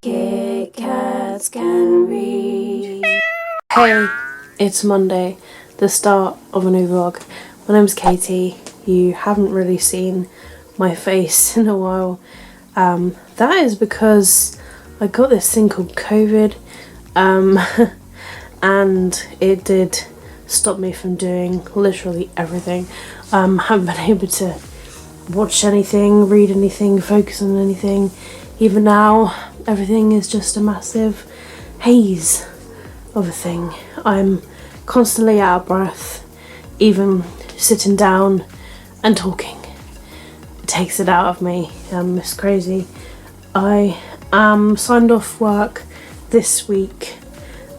Kitkatscanread. Hey, it's Monday, the start of a new vlog. My name's Katie. You haven't really seen my face in a while. That is because I got this thing called COVID, and it did stop me from doing literally everything. Haven't been able to watch anything, read anything, focus on anything. Even now, everything is just a massive haze of a thing. I'm constantly out of breath, even sitting down and talking. It takes it out of me. It's crazy. I am signed off work this week,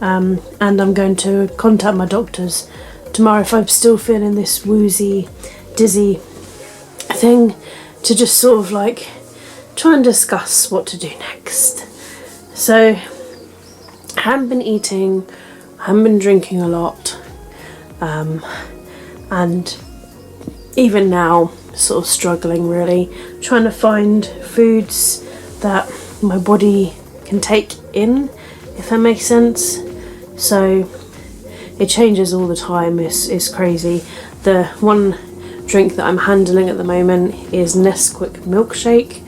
and I'm going to contact my doctors tomorrow if I'm still feeling this woozy, dizzy thing, to just sort of like try and discuss what to do next. So I haven't been eating, I haven't been drinking a lot, and even now sort of struggling really, trying to find foods that my body can take in, if that makes sense. So it changes all the time. It's crazy. The one drink that I'm handling at the moment is Ness quick milkshake.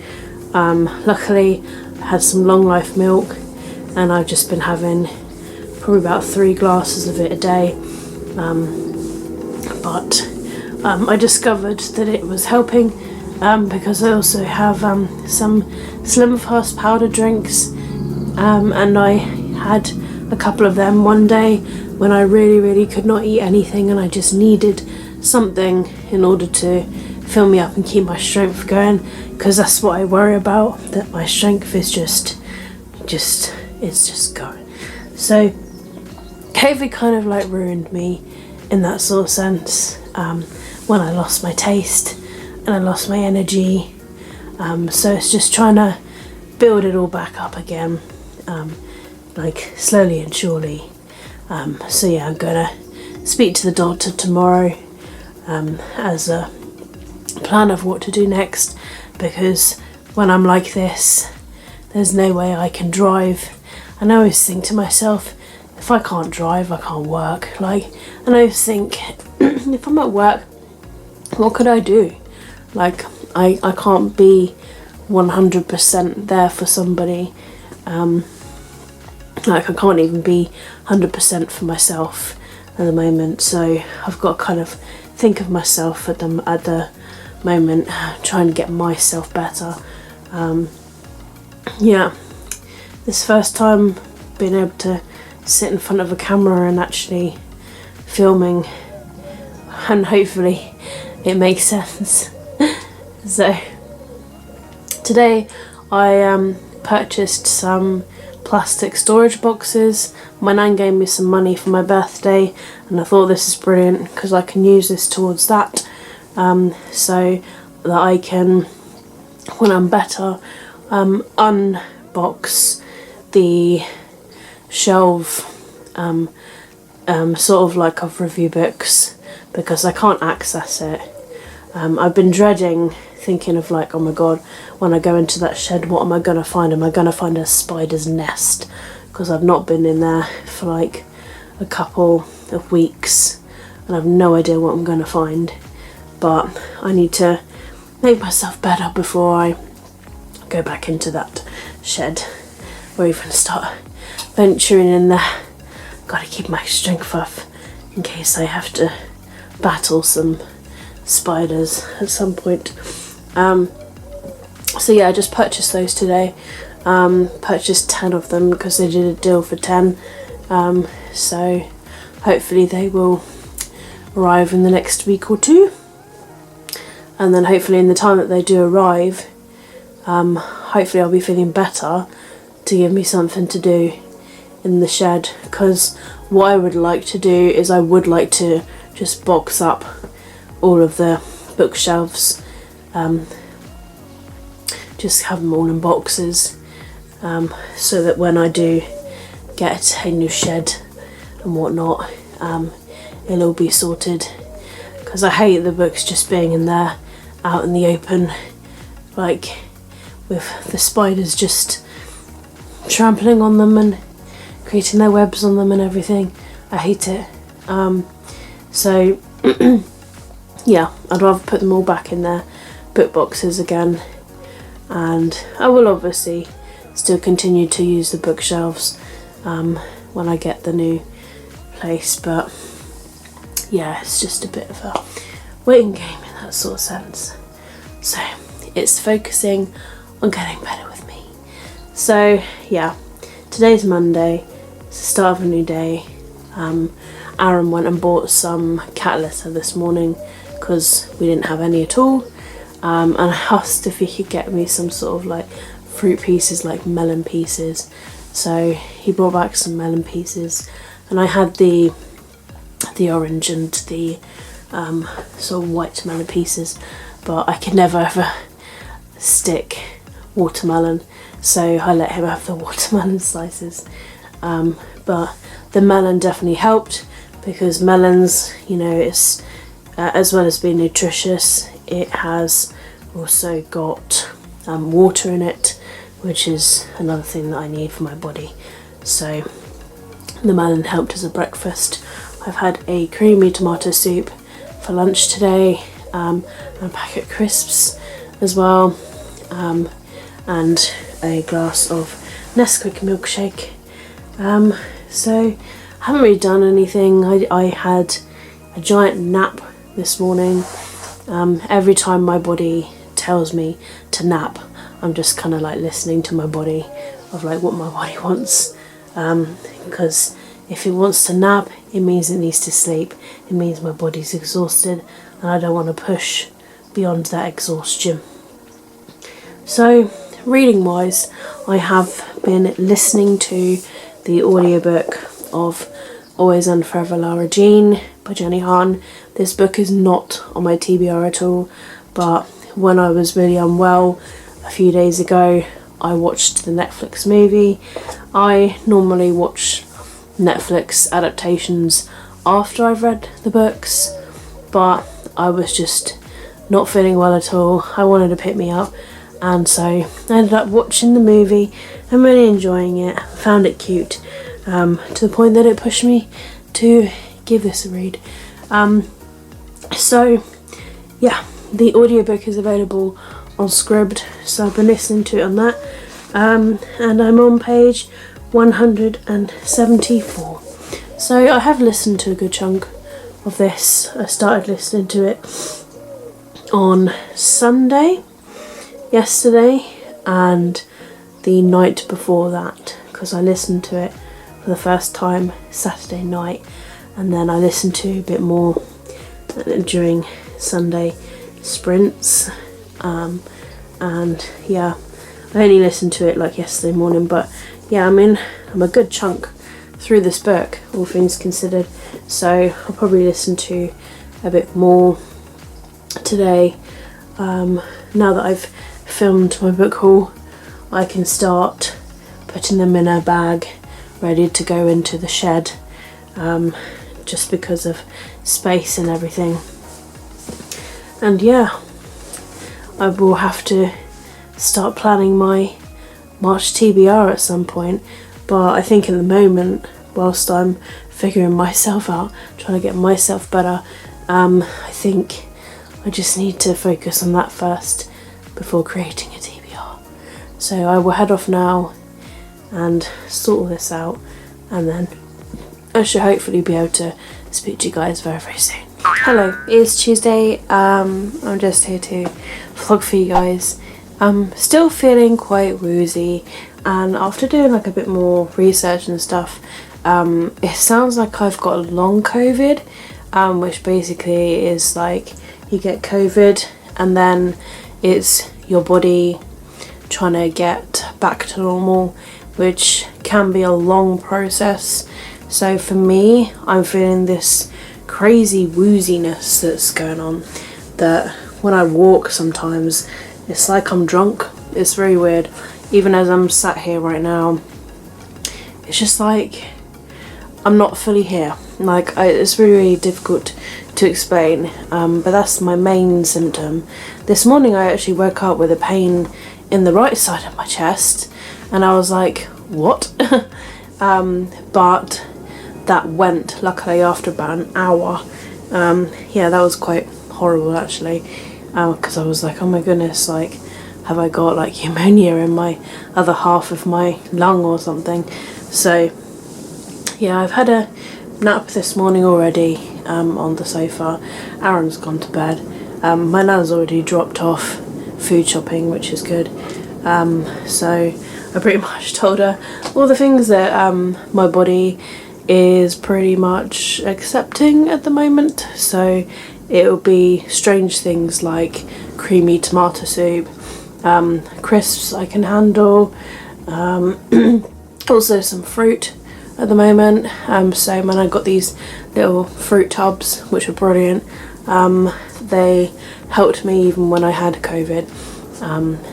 Luckily I had some long life milk, and I've just been having probably about 3 glasses of it a day, but I discovered that it was helping, because I also have some Slim Fast powder drinks, and I had a couple of them one day when I really could not eat anything, and I just needed something in order to fill me up and keep my strength going, because that's what I worry about, that my strength is just going. So COVID kind of like ruined me in that sort of sense, when I lost my taste and I lost my energy, so it's just trying to build it all back up again, like slowly and surely. So yeah, I'm gonna speak to the doctor tomorrow, as a plan of what to do next, because when I'm like this, there's no way I can drive. And I always think to myself, if I can't drive, I can't work. And I always think, if I'm at work, what could I do? Like, I can't be 100% there for somebody. Like, I can't even be 100% for myself at the moment. So I've got to kind of think of myself at the moment, trying to get myself better. Yeah, this first time being able to sit in front of a camera and actually filming, and hopefully it makes sense. So today I purchased some plastic storage boxes. My nan gave me some money for my birthday, and I thought this is brilliant because I can use this towards that, so that I can, when I'm better, unbox the shelf, sort of like of review books, because I can't access it. I've been dreading, thinking of like, oh my god, when I go into that shed, what am I going to find? Am I going to find a spider's nest? Because I've not been in there for like a couple of weeks and I've no idea what I'm going to find. But I need to make myself better before I go back into that shed or even start venturing in there. Got to keep my strength up in case I have to battle some spiders at some point. So yeah, I just purchased those today. Purchased 10 of them because they did a deal for 10. So hopefully they will arrive in the next week or two. And then hopefully in the time that they do arrive, hopefully I'll be feeling better to give me something to do in the shed. Because what I would like to do is I would like to just box up all of the bookshelves, just have them all in boxes, so that when I do get a new shed and whatnot, it'll all be sorted. Because I hate the books just being in there out in the open, like with the spiders just trampling on them and creating their webs on them and everything. I hate it. So yeah, I'd rather put them all back in their book boxes again, and I will obviously still continue to use the bookshelves when I get the new place, but yeah, it's just a bit of a waiting game in that sort of sense. So it's focusing on getting better with me. So yeah, today's Monday, it's the start of a new day. Aaron went and bought some cat litter this morning because we didn't have any at all, and I asked if he could get me some sort of like fruit pieces, like melon pieces. So he brought back some melon pieces, and I had the orange and the sort of white melon pieces, but I could never ever stick watermelon, so I let him have the watermelon slices. But the melon definitely helped, because melons, you know, it's as well as being nutritious, it has also got water in it, which is another thing that I need for my body. So the melon helped as a breakfast. I've had a creamy tomato soup for lunch today, and a packet of crisps as well, and a glass of Ness quick milkshake. So I haven't really done anything. I had a giant nap this morning. Every time my body tells me to nap, I'm just kind of like listening to my body, of like what my body wants, because if it wants to nap, it means it needs to sleep. It means my body's exhausted, and I don't want to push beyond that exhaustion. So reading wise, I have been listening to the audiobook of Always and Forever Lara Jean by Jenny Han. This book is not on my TBR at all, but when I was really unwell a few days ago, I watched the Netflix movie. I normally watch Netflix adaptations after I've read the books, but I was just not feeling well at all. I wanted to pick me up, and so I ended up watching the movie and really enjoying it. Found it cute, to the point that it pushed me to give this a read. So yeah, the audiobook is available on Scribd, so I've been listening to it on that, and I'm on page 174. So I have listened to a good chunk of this. I started listening to it on Sunday, yesterday, and the night before that, because I listened to it for the first time Saturday night, and then I listened to a bit more during Sunday sprints, and yeah, I only listened to it like yesterday morning, but yeah, I'm a good chunk through this book, all things considered, so I'll probably listen to a bit more today. Now that I've filmed my book haul, I can start putting them in a bag ready to go into the shed, just because of space and everything. And yeah, I will have to start planning my March TBR at some point, but I think at the moment, whilst I'm figuring myself out, trying to get myself better, I think I just need to focus on that first before creating a TBR. So I will head off now and sort all this out, and then I should hopefully be able to speak to you guys very, very soon. Hello, it's Tuesday. I'm just here to vlog for you guys. I'm still feeling quite woozy, and after doing like a bit more research and stuff, it sounds like I've got long COVID, which basically is like you get COVID and then it's your body trying to get back to normal, which can be a long process. So for me, I'm feeling this crazy wooziness that's going on, that when I walk sometimes it's like I'm drunk. It's very weird. Even as I'm sat here right now, it's just like I'm not fully here. Like it's really, really difficult to explain, but that's my main symptom. This morning I actually woke up with a pain in the right side of my chest, and I was like, what? But that went luckily after about an hour. Yeah, that was quite horrible actually, because I was like, oh my goodness, like, have I got like pneumonia in my other half of my lung or something? So yeah, I've had a nap this morning already, on the sofa. Aaron's gone to bed. My nan's already dropped off food shopping, which is good. So I pretty much told her all the things that my body is pretty much accepting at the moment. So it'll be strange things like creamy tomato soup, crisps I can handle, also some fruit at the moment. So when I got these little fruit tubs, which were brilliant, they helped me even when I had COVID.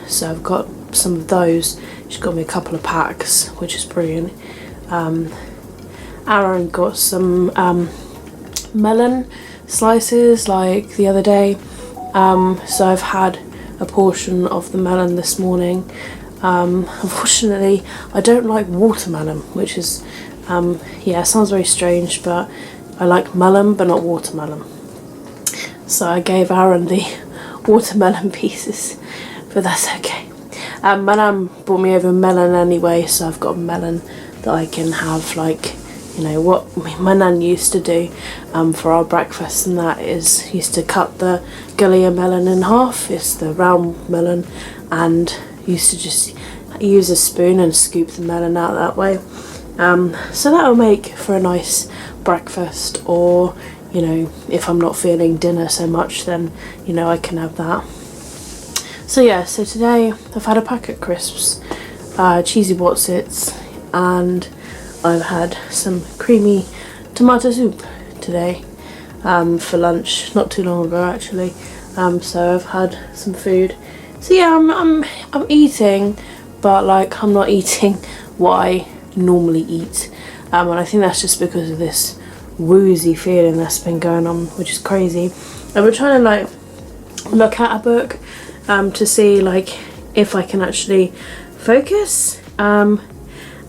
So I've got some of those. She's got me a couple of packs, which is brilliant. Aaron got some melon slices like the other day, so I've had a portion of the melon this morning. Unfortunately I don't like watermelon, which is yeah, it sounds very strange, but I like melon but not watermelon. So I gave Aaron the watermelon pieces, but that's okay. My nan brought me over melon anyway, so I've got a melon that I can have, like, you know, what my nan used to do for our breakfast, and that is used to cut the gully of melon in half. It's the round melon, and used to just use a spoon and scoop the melon out that way. So that'll make for a nice breakfast, or, you know, if I'm not feeling dinner so much, then, you know, I can have that. So yeah, so today I've had a packet of crisps, cheesy Wotsits, and I've had some creamy tomato soup today for lunch, not too long ago actually. So I've had some food. So yeah, I'm eating, but like I'm not eating what I normally eat, and I think that's just because of this woozy feeling that's been going on, which is crazy. I've been trying to like look at a book to see like if I can actually focus, and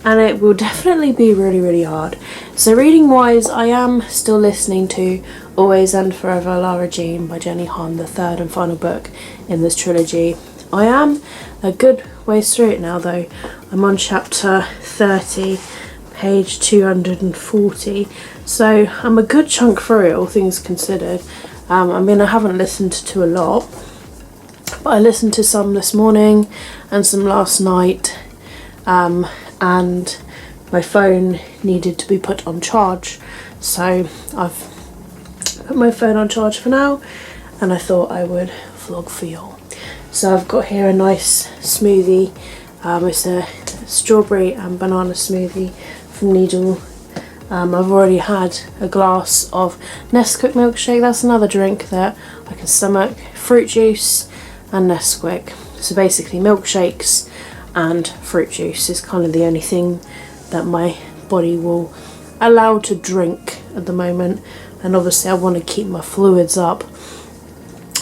it will definitely be really hard. So reading wise, I am still listening to Always and Forever Lara Jean by Jenny Han, the third and final book in this trilogy. I am a good ways through it now though. I'm on chapter 30, page 240, so I'm a good chunk through it, all things considered. I mean, I haven't listened to a lot, but I listened to some this morning and some last night, and my phone needed to be put on charge, so I've put my phone on charge for now, and I thought I would vlog for y'all. So I've got here a nice smoothie. It's a strawberry and banana smoothie from Lidl. I've already had a glass of Nesquik milkshake. That's another drink that I can stomach. Fruit juice and Nesquik. So basically milkshakes and fruit juice is kind of the only thing that my body will allow to drink at the moment, and obviously I want to keep my fluids up.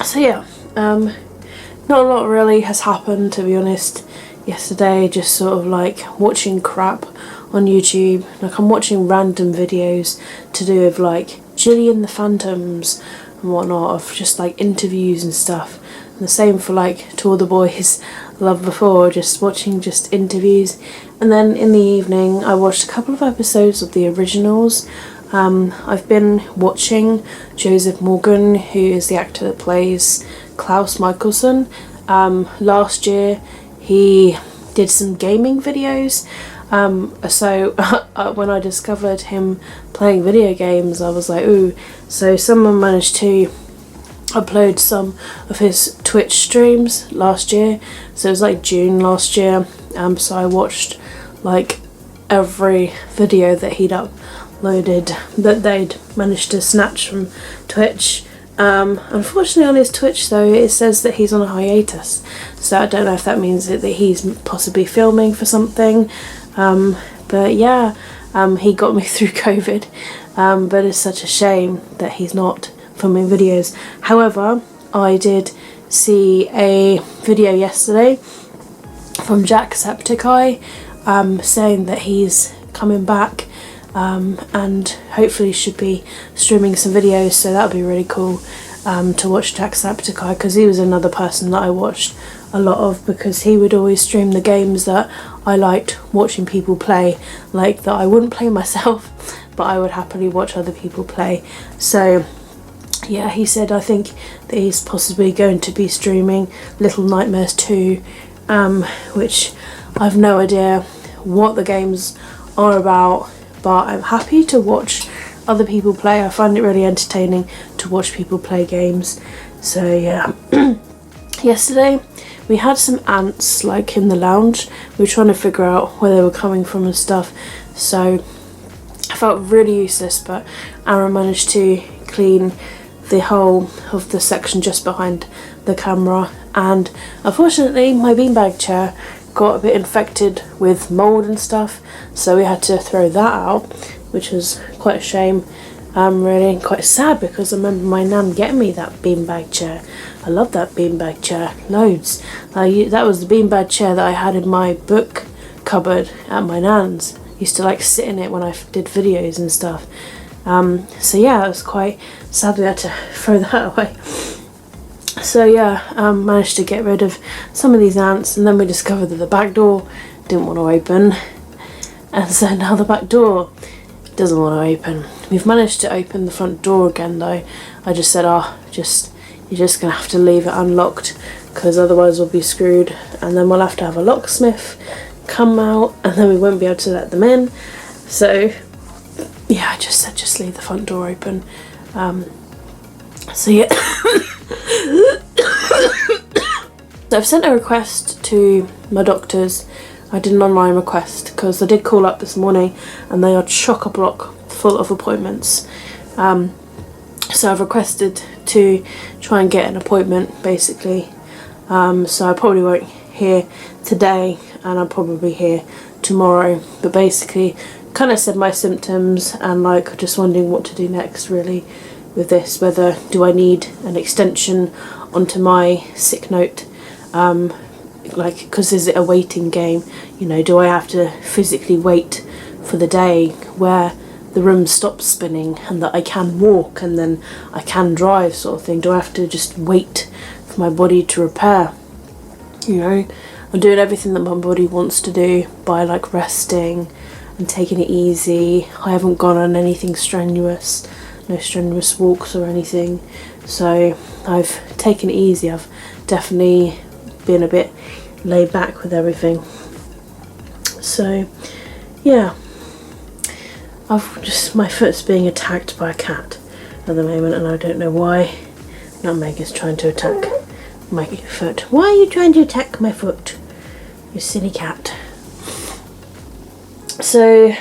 So yeah, not a lot really has happened, to be honest. Yesterday, just sort of like watching crap on YouTube. Like I'm watching random videos to do with like Gillian the Phantoms and whatnot, of just like interviews and stuff. And the same for like To All the Boys Loved Before, just watching just interviews. And then in the evening I watched a couple of episodes of the originals. I've been watching Joseph Morgan, who is the actor that plays Klaus Mikaelson. Last year he did some gaming videos, so when I discovered him playing video games, I was like, ooh. So someone managed to upload some of his Twitch streams last year, so it was like June last year. So I watched like every video that he'd uploaded that they'd managed to snatch from Twitch. Unfortunately on his Twitch though, it says that he's on a hiatus, so I don't know if that means that he's possibly filming for something, but yeah, he got me through COVID, but it's such a shame that he's not filming videos. However, I did see a video yesterday from Jacksepticeye, saying that he's coming back, and hopefully should be streaming some videos, so that'll be really cool to watch Jacksepticeye, because he was another person that I watched a lot of, because he would always stream the games that I liked watching people play, like that I wouldn't play myself but I would happily watch other people play. So yeah, he said I think that he's possibly going to be streaming Little Nightmares 2, which I've no idea what the games are about, but I'm happy to watch other people play. I find it really entertaining to watch people play games. So yeah. Yesterday we had some ants like in the lounge. We were trying to figure out where they were coming from and stuff, so I felt really useless, but Aaron managed to clean the whole of the section just behind the camera, and unfortunately my beanbag chair got a bit infected with mould and stuff, so we had to throw that out, which was quite a shame. Really quite sad, because I remember my nan getting me that beanbag chair. I love that beanbag chair loads. That was the beanbag chair that I had in my book cupboard at my nan's. Used to like sit in it when I did videos and stuff. So yeah, it was quite sad we had to throw that away. So yeah, managed to get rid of some of these ants, and then we discovered that the back door didn't want to open, and so now the back door doesn't want to open. We've managed to open the front door again though. I just said, you're just gonna have to leave it unlocked, because otherwise we'll be screwed, and then we'll have to have a locksmith come out, and then we won't be able to let them in. So yeah, I just said just leave the front door open. So yeah. So I've sent a request to my doctors. I did an online request because I did call up this morning and they are chock-a-block full of appointments. So I've requested to try and get an appointment basically. So I probably won't hear today, and I'll probably hear tomorrow. But basically kind of said my symptoms and like just wondering what to do next really with this, whether do I need an extension onto my sick note, like because is it a waiting game, you know, do I have to physically wait for the day where the room stops spinning and that I can walk and then I can drive sort of thing? Do I have to just wait for my body to repair? You know, I'm doing everything that my body wants to do by like resting and taking it easy. I haven't gone on anything strenuous, no strenuous walks or anything, so I've taken it easy. I've definitely been a bit laid back with everything. So yeah, my foot's being attacked by a cat at the moment, and I don't know why. Nutmeg is trying to attack my foot. Why are you trying to attack my foot, you silly cat? So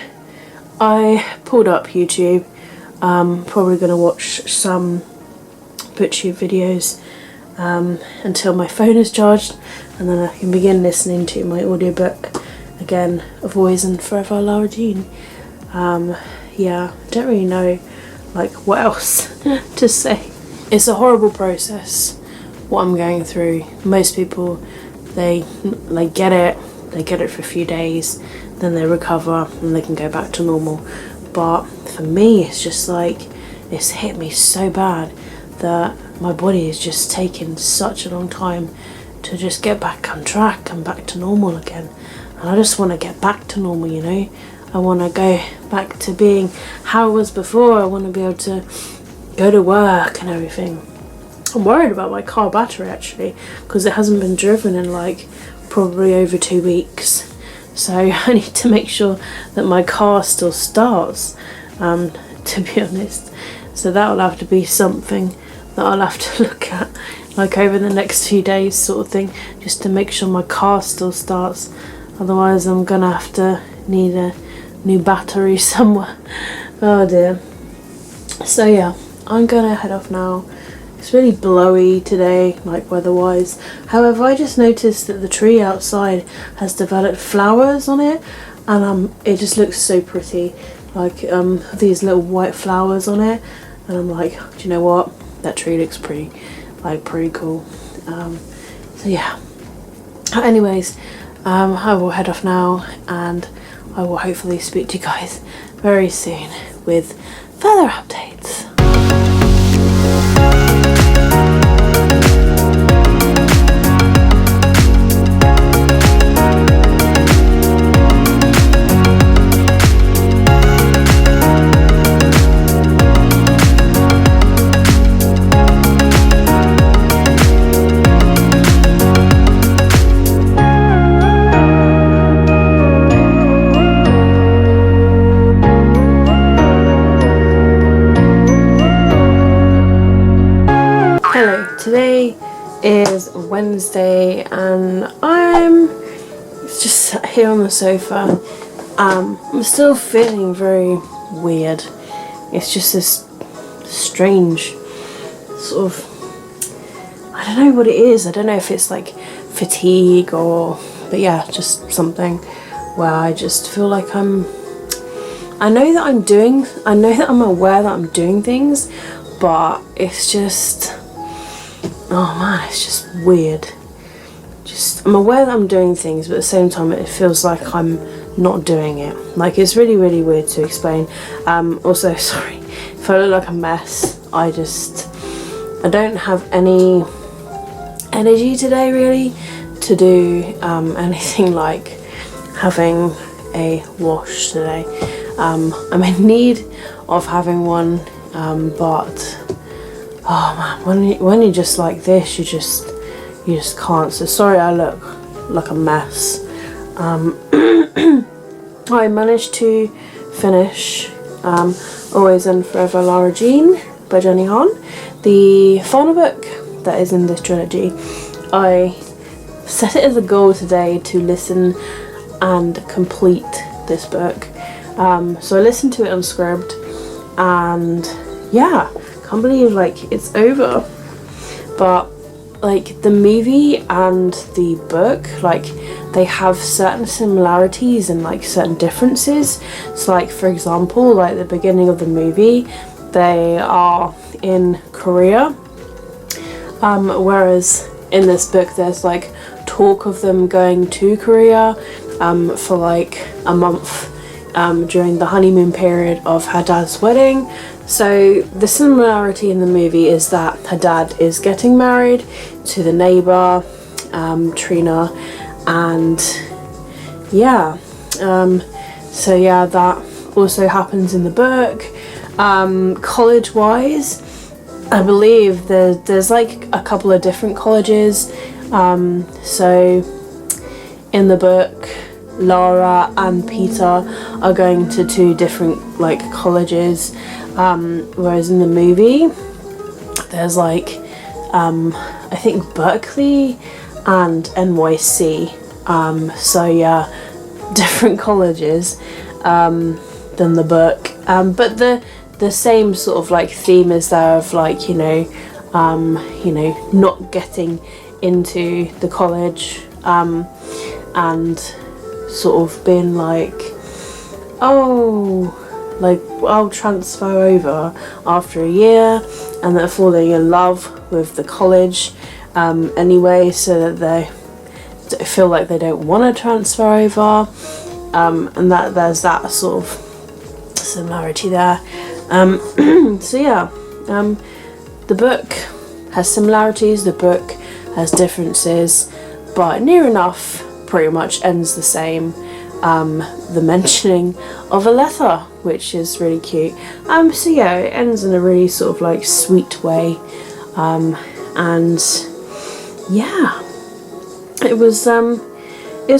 I pulled up YouTube. Probably going to watch some BookTube videos until my phone is charged, and then I can begin listening to my audiobook again of Always and Forever Lara Jean. Yeah, I don't really know like what else to say. It's a horrible process what I'm going through. Most people, they get it for a few days, then they recover and they can go back to normal. But for me, it's just like, it's hit me so bad that my body is just taking such a long time to just get back on track and back to normal again. And I just want to get back to normal, you know. I want to go back to being how I was before. I want to be able to go to work and everything. I'm worried about my car battery actually, because it hasn't been driven in like probably over 2 weeks. So I need to make sure that my car still starts, to be honest. So that'll have to be something that I'll have to look at like over the next few days sort of thing, just to make sure my car still starts. Otherwise I'm gonna have to need a new battery somewhere. Oh dear. So yeah, I'm gonna head off now. It's really blowy today, like weather-wise. However, I just noticed that the tree outside has developed flowers on it, and it just looks so pretty. Like these little white flowers on it, and I'm like, do you know what? That tree looks pretty cool. So yeah. Anyways, I will head off now, and I will hopefully speak to you guys very soon with further updates. Hello, today is Wednesday and I'm just sat here on the sofa. I'm still feeling very weird. It's just this strange sort of, I don't know what it is. I don't know if it's like fatigue but yeah, just something where I just feel like I know that I'm aware that I'm doing things, but it's just, oh man, it's just weird. I'm aware that I'm doing things, but at the same time it feels like I'm not doing it. Like, it's really, really weird to explain. Also, sorry if I look like a mess. I don't have any energy today really to do anything like having a wash today. I'm in need of having one, but oh man, when you're just like this, you just can't. So sorry I look like a mess. I managed to finish Always and Forever Lara Jean by Jenny Han, the final book that is in this trilogy. I set it as a goal today to listen and complete this book. So I listened to it unscribed, and yeah, can't believe like it's over. But like the movie and the book, like they have certain similarities and like certain differences. So like, for example, like the beginning of the movie, they are in Korea, whereas in this book there's like talk of them going to Korea for like a month during the honeymoon period of her dad's wedding. So the similarity in the movie is that her dad is getting married to the neighbour, Trina, and yeah, so yeah, that also happens in the book. College wise, I believe there's like a couple of different colleges. So in the book, Lara and Peter are going to two different like colleges, whereas in the movie there's like I think Berkeley and NYC, so yeah, different colleges than the book, but the same sort of like theme is there of like, you know, not getting into the college, and sort of being like, oh, like I'll transfer over after a year, and they're falling in love with the college anyway, so that they feel like they don't want to transfer over, and that there's that sort of similarity there. So yeah, the book has similarities, the book has differences, but near enough pretty much ends the same. The mentioning of a letter, which is really cute. So yeah, it ends in a really sort of like sweet way, and yeah, it was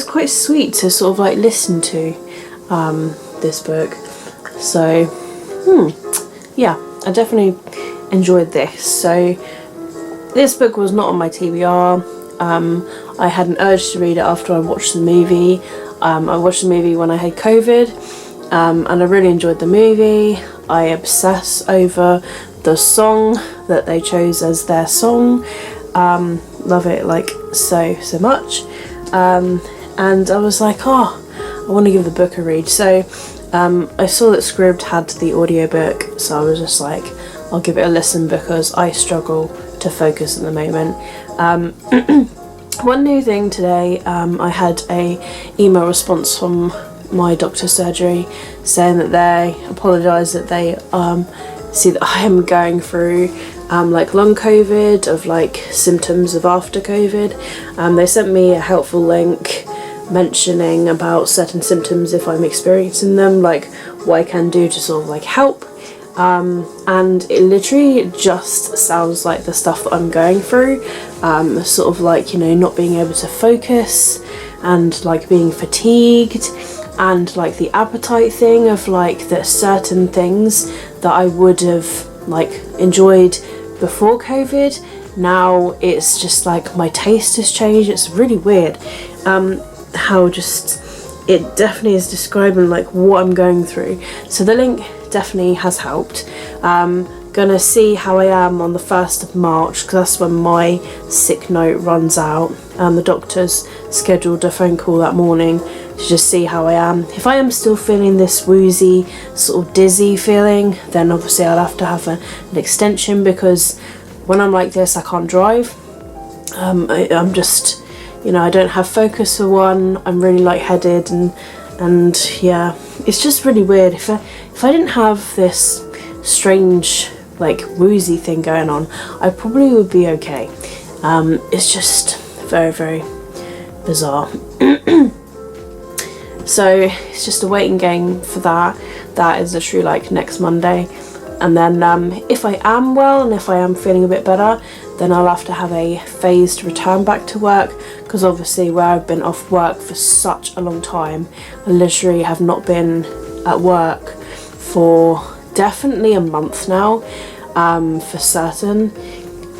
quite sweet to sort of like listen to this book. So yeah, I definitely enjoyed this. So this book was not on my TBR. I had an urge to read it after I watched the movie. I watched the movie when I had COVID, and I really enjoyed the movie. I obsess over the song that they chose as their song. Love it like so much. And I was like, oh, I want to give the book a read. So I saw that Scribd had the audiobook, so I was just like, I'll give it a listen because I struggle to focus at the moment. one new thing today, I had a email response from my doctor's surgery saying that they apologise that they see that I am going through like long COVID, of like symptoms of after COVID. They sent me a helpful link mentioning about certain symptoms if I'm experiencing them, like what I can do to sort of like help. And it literally just sounds like the stuff that I'm going through, sort of like, you know, not being able to focus and like being fatigued, and like the appetite thing of like that certain things that I would have like enjoyed before COVID, now it's just like my taste has changed. It's really weird how just it definitely is describing like what I'm going through. So the link definitely has helped. Gonna see how I am on the 1st of March, because that's when my sick note runs out, and the doctor's scheduled a phone call that morning to just see how I am. If I am still feeling this woozy sort of dizzy feeling, then obviously I'll have to have an extension, because when I'm like this I can't drive. I'm just, you know, I don't have focus for one, I'm really lightheaded, and yeah, it's just really weird. If I didn't have this strange like woozy thing going on, I probably would be okay. It's just very, very bizarre. So it's just a waiting game for that. That is literally like next Monday, and then if I am well and if I am feeling a bit better, then I'll have to have a phased return back to work, because obviously where I've been off work for such a long time, I literally have not been at work for definitely a month now, for certain.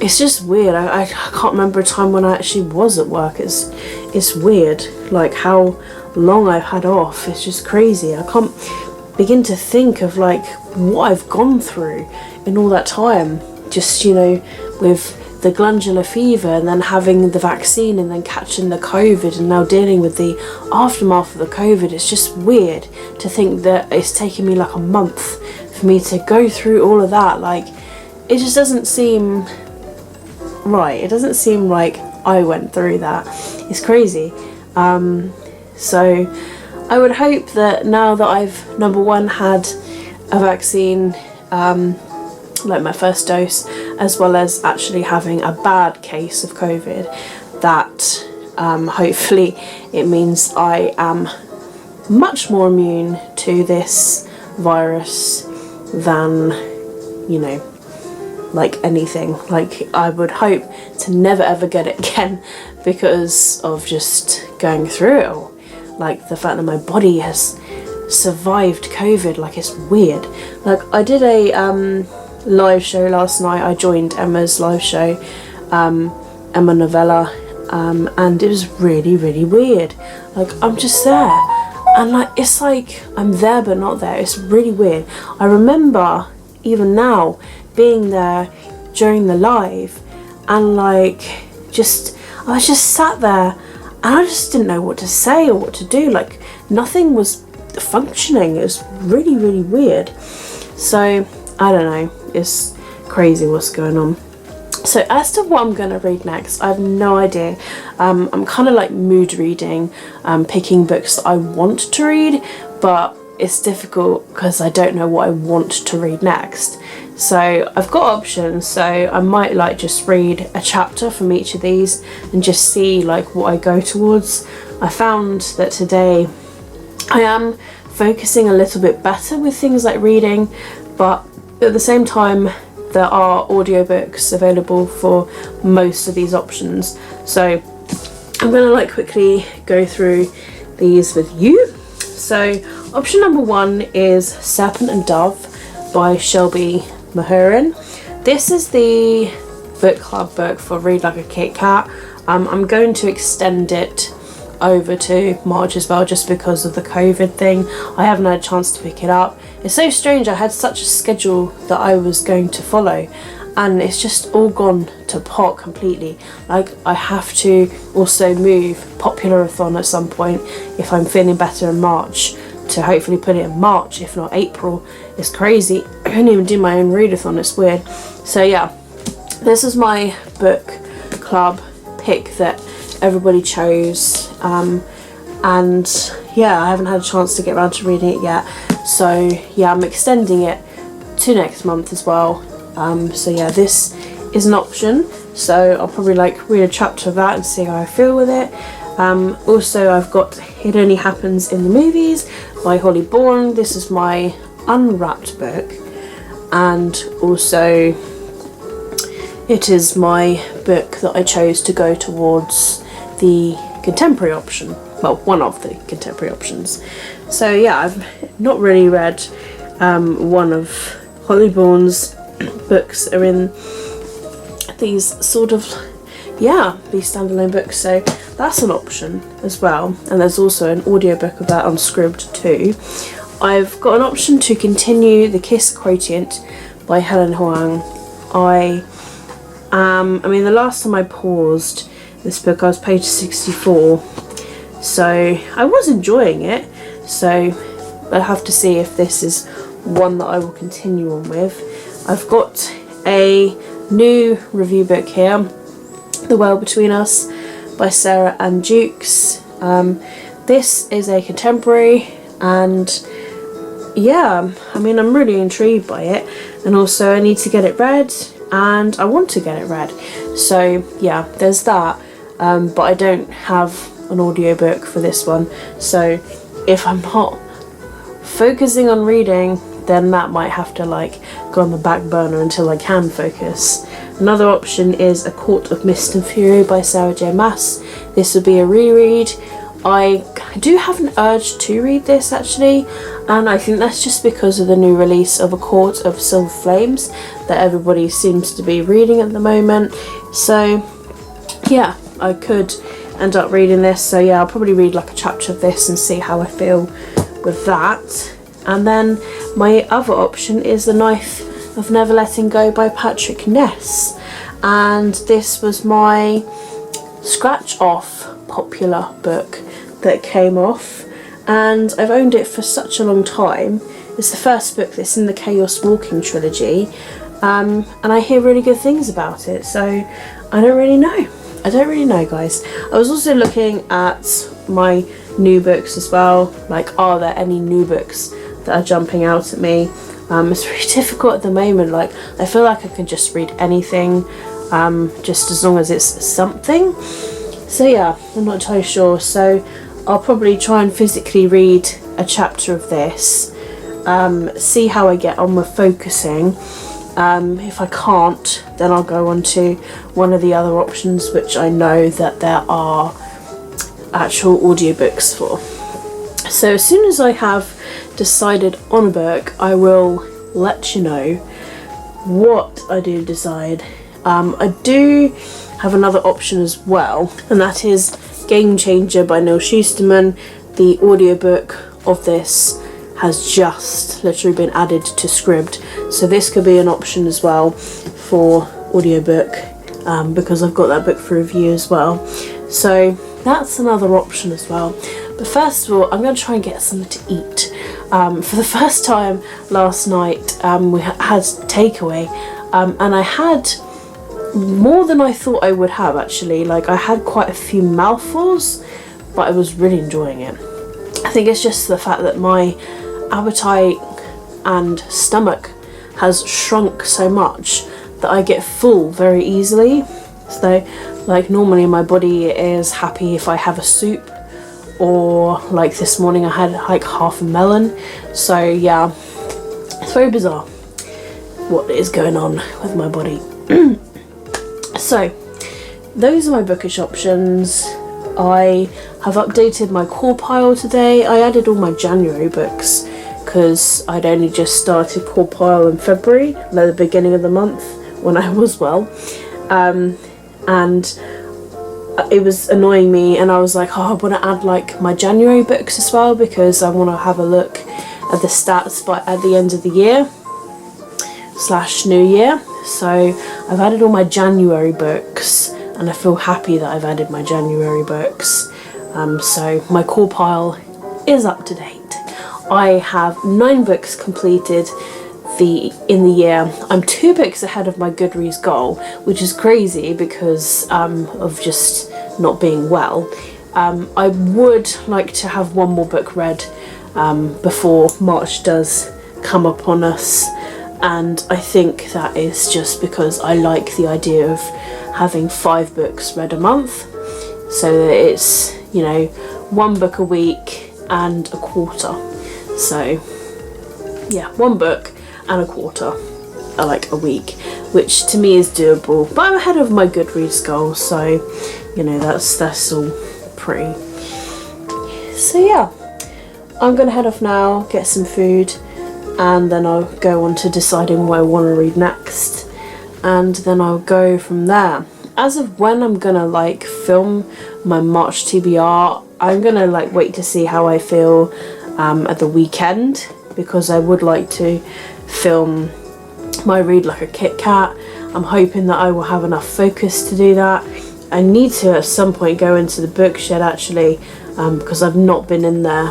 It's just weird. I can't remember a time when I actually was at work. It's weird, like how long I've had off. It's just crazy. I can't begin to think of like what I've gone through in all that time. Just, you know, with the glandular fever and then having the vaccine and then catching the COVID and now dealing with the aftermath of the COVID. It's just weird to think that it's taken me like a month for me to go through all of that. Like, it just doesn't seem right. It doesn't seem like I went through that. It's crazy. So I would hope that now that I've, number one, had a vaccine, like my first dose, as well as actually having a bad case of COVID, that hopefully it means I am much more immune to this virus than, you know, like anything. Like, I would hope to never ever get it again because of just going through it all. Like, the fact that my body has survived COVID, like, it's weird. Like, I did a live show last night. I joined Emma's live show, Emma Novella, and it was really, really weird. Like, I'm just there, and like, it's like I'm there but not there. It's really weird. I remember even now being there during the live, and like, I was just sat there and I just didn't know what to say or what to do. Like, nothing was functioning. It was really, really weird. So I don't know, it's crazy what's going on. So as to what I'm going to read next, I have no idea. I'm kind of like mood reading, picking books that I want to read, but it's difficult because I don't know what I want to read next. So I've got options, so I might like just read a chapter from each of these and just see like what I go towards. I found that today I am focusing a little bit better with things like reading, but at the same time there are audiobooks available for most of these options. So I'm going to like quickly go through these with you. So option number one is Serpent and Dove by Shelby Maherin. This is the book club book for Read Like a Kit Kat. I'm going to extend it over to March as well, just because of the COVID thing. I haven't had a chance to pick it up. It's so strange. I had such a schedule that I was going to follow, and it's just all gone to pot completely. Like, I have to also move Popularathon at some point if I'm feeling better in March, to hopefully put it in March, if not April. It's crazy. I can't even do my own readathon. It's weird. So yeah, this is my book club pick that everybody chose, and yeah, I haven't had a chance to get around to reading it yet, so yeah, I'm extending it to next month as well. So yeah, this is an option, so I'll probably like read a chapter of that and see how I feel with it. Also, I've got It Only Happens in the Movies by Holly Bourne. This is my unwrapped book, and also it is my book that I chose to go towards the contemporary option. Well, one of the contemporary options. So yeah, I've not really read one of Holly Bourne's books that are in these sort of, yeah, these standalone books, so that's an option as well. And there's also an audiobook of that on Scribd too. I've got an option to continue The Kiss Quotient by Helen Hoang. I mean, the last time I paused this book I was page 64, so I was enjoying it, so I'll have to see if this is one that I will continue on with. I've got a new review book here, The Well Between Us by Sarah Ann Jukes. This is a contemporary, and yeah, I mean, I'm really intrigued by it, and also I need to get it read, and I want to get it read, so yeah, there's that. But I don't have an audiobook for this one, so if I'm not focusing on reading, then that might have to like go on the back burner until I can focus. Another option is A Court of Mist and Fury by Sarah J. Maas. This would be a reread. I do have an urge to read this actually, and I think that's just because of the new release of A Court of Silver Flames that everybody seems to be reading at the moment. So yeah, I could end up reading this, so yeah, I'll probably read like a chapter of this and see how I feel with that. And then my other option is The Knife of Never Letting Go by Patrick Ness, and this was my scratch off popular book that came off, and I've owned it for such a long time. It's the first book that's in the Chaos Walking trilogy, and I hear really good things about it, so I don't really know guys. I was also looking at my new books as well, like are there any new books that are jumping out at me. It's really difficult at the moment, like I feel like I can just read anything, just as long as it's something. So yeah, I'm not entirely sure, so I'll probably try and physically read a chapter of this, see how I get on with focusing. If I can't, then I'll go on to one of the other options which I know that there are actual audiobooks for. So as soon as I have decided on a book, I will let you know what I do decide. I do have another option as well, and that is Game Changer by Neil Schusterman. The audiobook of this has just literally been added to Scribd, so this could be an option as well for audiobook, because I've got that book for review as well, so that's another option as well. But first of all, I'm going to try and get something to eat. For the first time last night, we had takeaway, and I had more than I thought I would have actually. Like, I had quite a few mouthfuls, but I was really enjoying it. I think it's just the fact that my appetite and stomach has shrunk so much that I get full very easily. So like normally my body is happy if I have a soup, or like this morning I had like half a melon. So yeah, it's very bizarre what is going on with my body. So those are my bookish options. I have updated my core pile today. I added all my January books because I'd only just started core pile in February, at the beginning of the month when I was well, and it was annoying me, and I was like, oh, I want to add like my January books as well because I want to have a look at the stats at the end of the year / New Year. So I've added all my January books, and I feel happy that I've added my January books. So my core pile is up to date. I have 9 books completed in the year. I'm 2 books ahead of my Goodreads goal, which is crazy because of just not being well. I would like to have one more book read before March does come upon us, and I think that is just because I like the idea of having 5 books read a month, so that it's, you know, 1 book a week and a quarter. So yeah, 1 book and a quarter, like a week, which to me is doable, but I'm ahead of my Goodreads goal, so you know, that's all pretty. So yeah, I'm gonna head off now, get some food, and then I'll go on to deciding what I want to read next, and then I'll go from there. As of when I'm gonna like film my March TBR, I'm gonna like wait to see how I feel at the weekend, because I would like to film my read like a Kit Kat. I'm hoping that I will have enough focus to do that. I need to at some point go into the book shed actually, because I've not been in there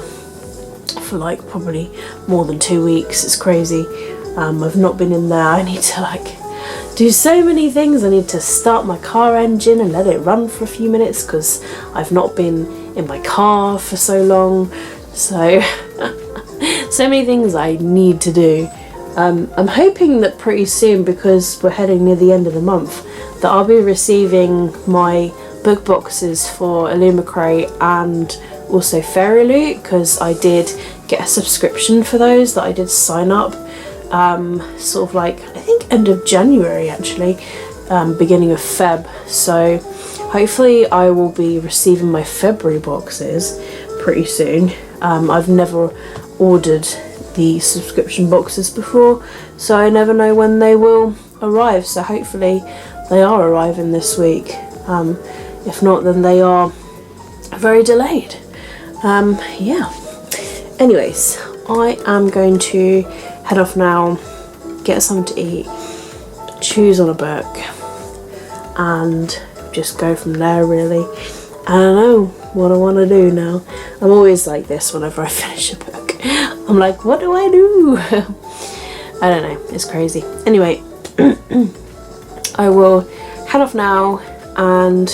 for like probably more than 2 weeks. It's crazy. I've not been in there. I need to like do so many things. I need to start my car engine and let it run for a few minutes, because I've not been in my car for so long. So so many things I need to do. I'm hoping that pretty soon, because we're heading near the end of the month, that I'll be receiving my book boxes for Illumicrate and also Fairy Loot, because I did get a subscription for those that I did sign up sort of like, I think end of January actually, beginning of Feb. So hopefully I will be receiving my February boxes pretty soon. I've never ordered the subscription boxes before, so I never know when they will arrive, so hopefully they are arriving this week. If not, then they are very delayed. Yeah, anyways, I am going to head off now, get something to eat, choose on a book, and just go from there really. I don't know what I want to do now. I'm always like this whenever I finish a book. I'm like, what do I do? I don't know, it's crazy. Anyway, I will head off now, and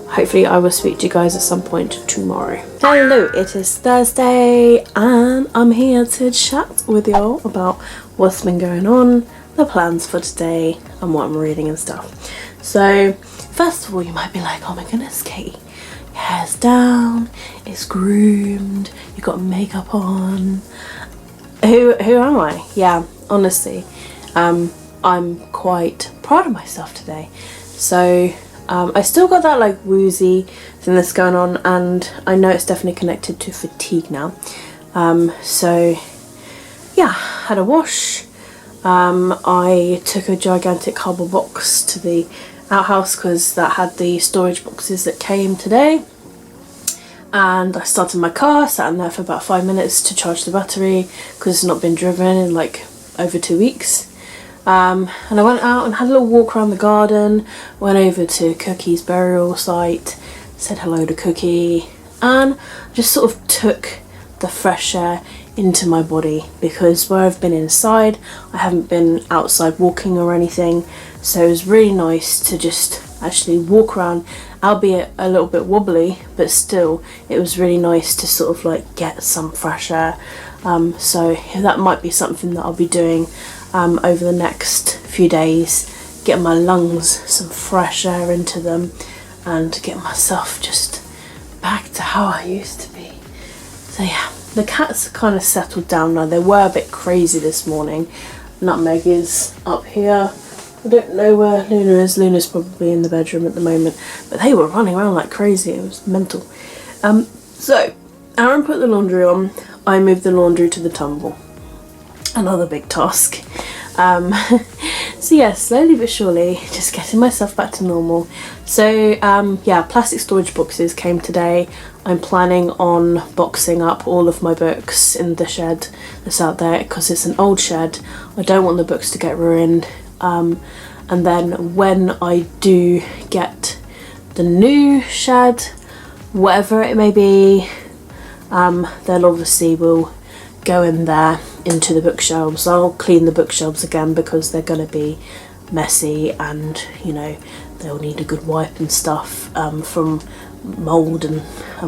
hopefully I will speak to you guys at some point tomorrow. Hello, it is Thursday, and I'm here to chat with y'all about what's been going on, the plans for today, and what I'm reading and stuff. So, first of all, you might be like, oh my goodness, Katie, your hair's down, it's groomed, you got makeup on. Who am I? Yeah, honestly, I'm quite proud of myself today. So I still got that like woozy thing that's going on, and I know it's definitely connected to fatigue now. So yeah, had a wash. I took a gigantic cardboard box to the outhouse because that had the storage boxes that came today. And I started my car, sat in there for about 5 minutes to charge the battery because it's not been driven in like over 2 weeks. And I went out and had a little walk around the garden, went over to Cookie's burial site, said hello to Cookie, and just sort of took the fresh air into my body, because where I've been inside, I haven't been outside walking or anything, so it was really nice to just actually walk around, albeit a little bit wobbly, but still it was really nice to sort of like get some fresh air. So that might be something that I'll be doing over the next few days, get my lungs some fresh air into them and get myself just back to how I used to be. So yeah, the cats are kind of settled down now. They were a bit crazy this morning. Nutmeg is up here. I don't know where Luna is. Luna's probably in the bedroom at the moment, but they were running around like crazy. It was mental. So Aaron put the laundry on. I moved the laundry to the tumble. Another big task. So yeah, slowly but surely, just getting myself back to normal. So yeah, plastic storage boxes came today. I'm planning on boxing up all of my books in the shed that's out there because it's an old shed. I don't want the books to get ruined. And then when I do get the new shed, whatever it may be, they'll obviously will go in there into the bookshelves. I'll clean the bookshelves again because they're going to be messy, and you know, they'll need a good wipe and stuff from mould and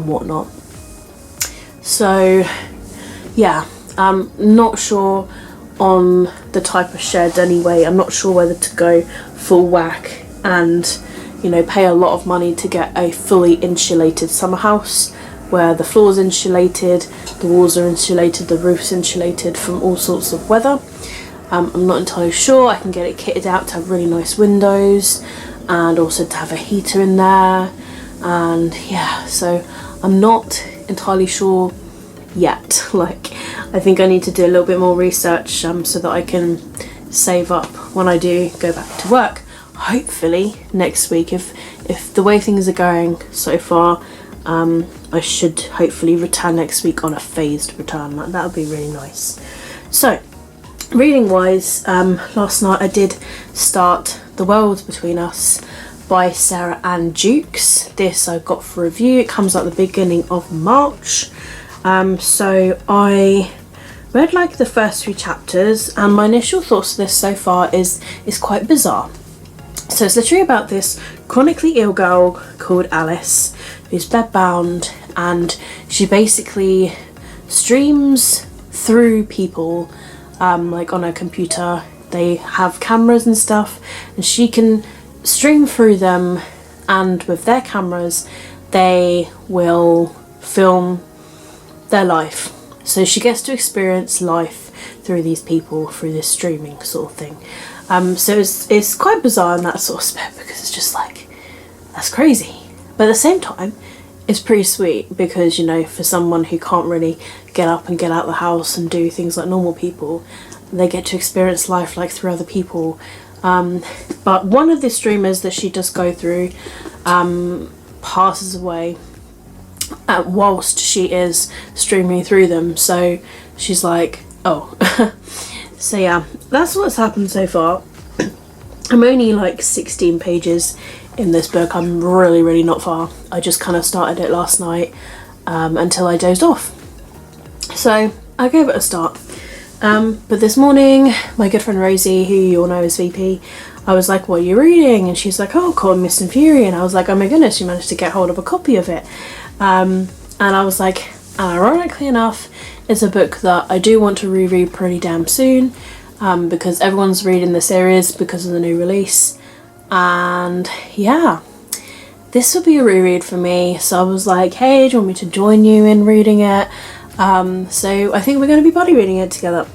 whatnot. So yeah, I'm not sure on the type of shed anyway. I'm not sure whether to go full whack and, you know, pay a lot of money to get a fully insulated summer house where the floor's insulated, the walls are insulated, the roof's insulated from all sorts of weather. I'm not entirely sure. I can get it kitted out to have really nice windows and also to have a heater in there, and yeah, so I'm not entirely sure yet. Like, I think I need to do a little bit more research so that I can save up when I do go back to work. Hopefully next week, if the way things are going so far, I should hopefully return next week on a phased return. That would be really nice. So reading wise, last night I did start The World Between Us by Sarah Ann Jukes. This I got for review. It comes out the beginning of March. So I read like the first 3 chapters, and my initial thoughts of this so far is quite bizarre. So it's literally about this chronically ill girl called Alice who's bedbound, and she basically streams through people like on her computer. They have cameras and stuff, and she can stream through them, and with their cameras they will film their life. So she gets to experience life through these people, through this streaming sort of thing. So it's quite bizarre in that sort of aspect, because it's just like, that's crazy. But at the same time, it's pretty sweet because, you know, for someone who can't really get up and get out of the house and do things like normal people, they get to experience life like through other people. But one of the streamers that she does go through passes away whilst she is streaming through them. So she's like, oh. So yeah, that's what's happened so far. I'm only like 16 pages in this book. I'm really not far. I just kind of started it last night until I dozed off. So I gave it a start. But this morning, my good friend Rosie, who you all know as VP, I was like, what are you reading? And she's like, oh, Cold Mist and Fury. And I was like, oh my goodness, you managed to get hold of a copy of it. And I was like, ironically enough, it's a book that I do want to reread pretty damn soon, because everyone's reading the series because of the new release. And yeah, this will be a reread for me. So I was like, hey, do you want me to join you in reading it? So I think we're going to be buddy reading it together.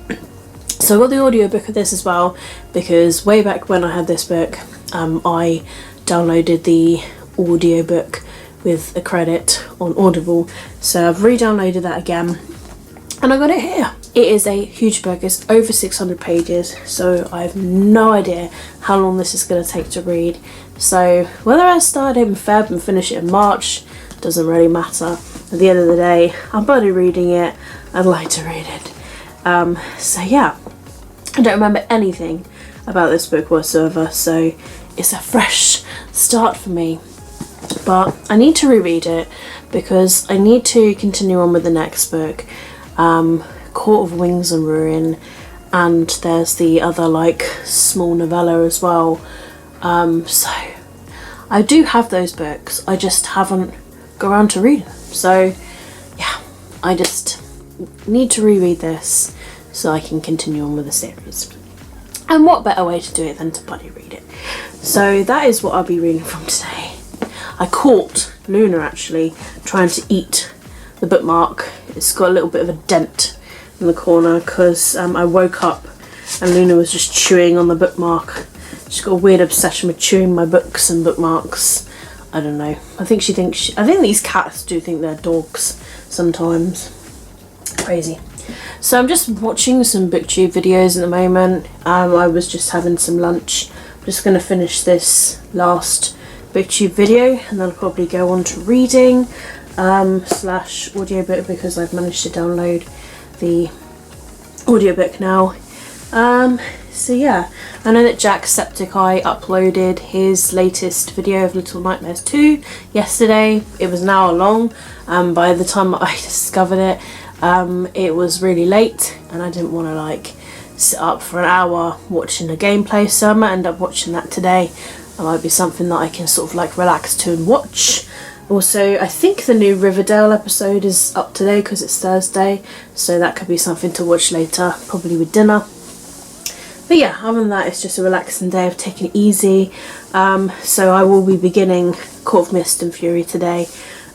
So I got the audiobook of this as well, because way back when I had this book, I downloaded the audiobook with a credit on Audible. So I've re-downloaded that again, and I got it here. It is a huge book. It's over 600 pages, so I have no idea how long this is going to take to read. So whether I start it in Feb and finish it in March doesn't really matter. At the end of the day, I'm bloody reading it. I'd like to read it. So yeah, I don't remember anything about this book whatsoever, so it's a fresh start for me. But I need to reread it because I need to continue on with the next book, Court of Wings and Ruin, and there's the other like small novella as well. So I do have those books, I just haven't got around to reading them. So yeah, I just need to reread this so I can continue on with the series. And what better way to do it than to buddy read it? So that is what I'll be reading from today. I caught Luna actually trying to eat the bookmark. It's got a little bit of a dent in the corner because I woke up and Luna was just chewing on the bookmark. She's got a weird obsession with chewing my books and bookmarks. I don't know. I think these cats do think they're dogs sometimes. Crazy. So I'm just watching some booktube videos at the moment. I was just having some lunch. I'm just going to finish this last booktube video and then I'll probably go on to reading slash audiobook, because I've managed to download the audiobook now. So yeah, I know that Jacksepticeye uploaded his latest video of Little Nightmares 2 yesterday. It was an hour long. By the time I discovered it, it was really late and I didn't want to like sit up for an hour watching a gameplay, so I might end up watching that today. It might be something that I can sort of like relax to and watch Also, I think the new Riverdale episode is up today because it's Thursday, so that could be something to watch later, probably with dinner. But yeah, other than that, it's just a relaxing day of taking it easy. So I will be beginning Court of Mist and Fury today,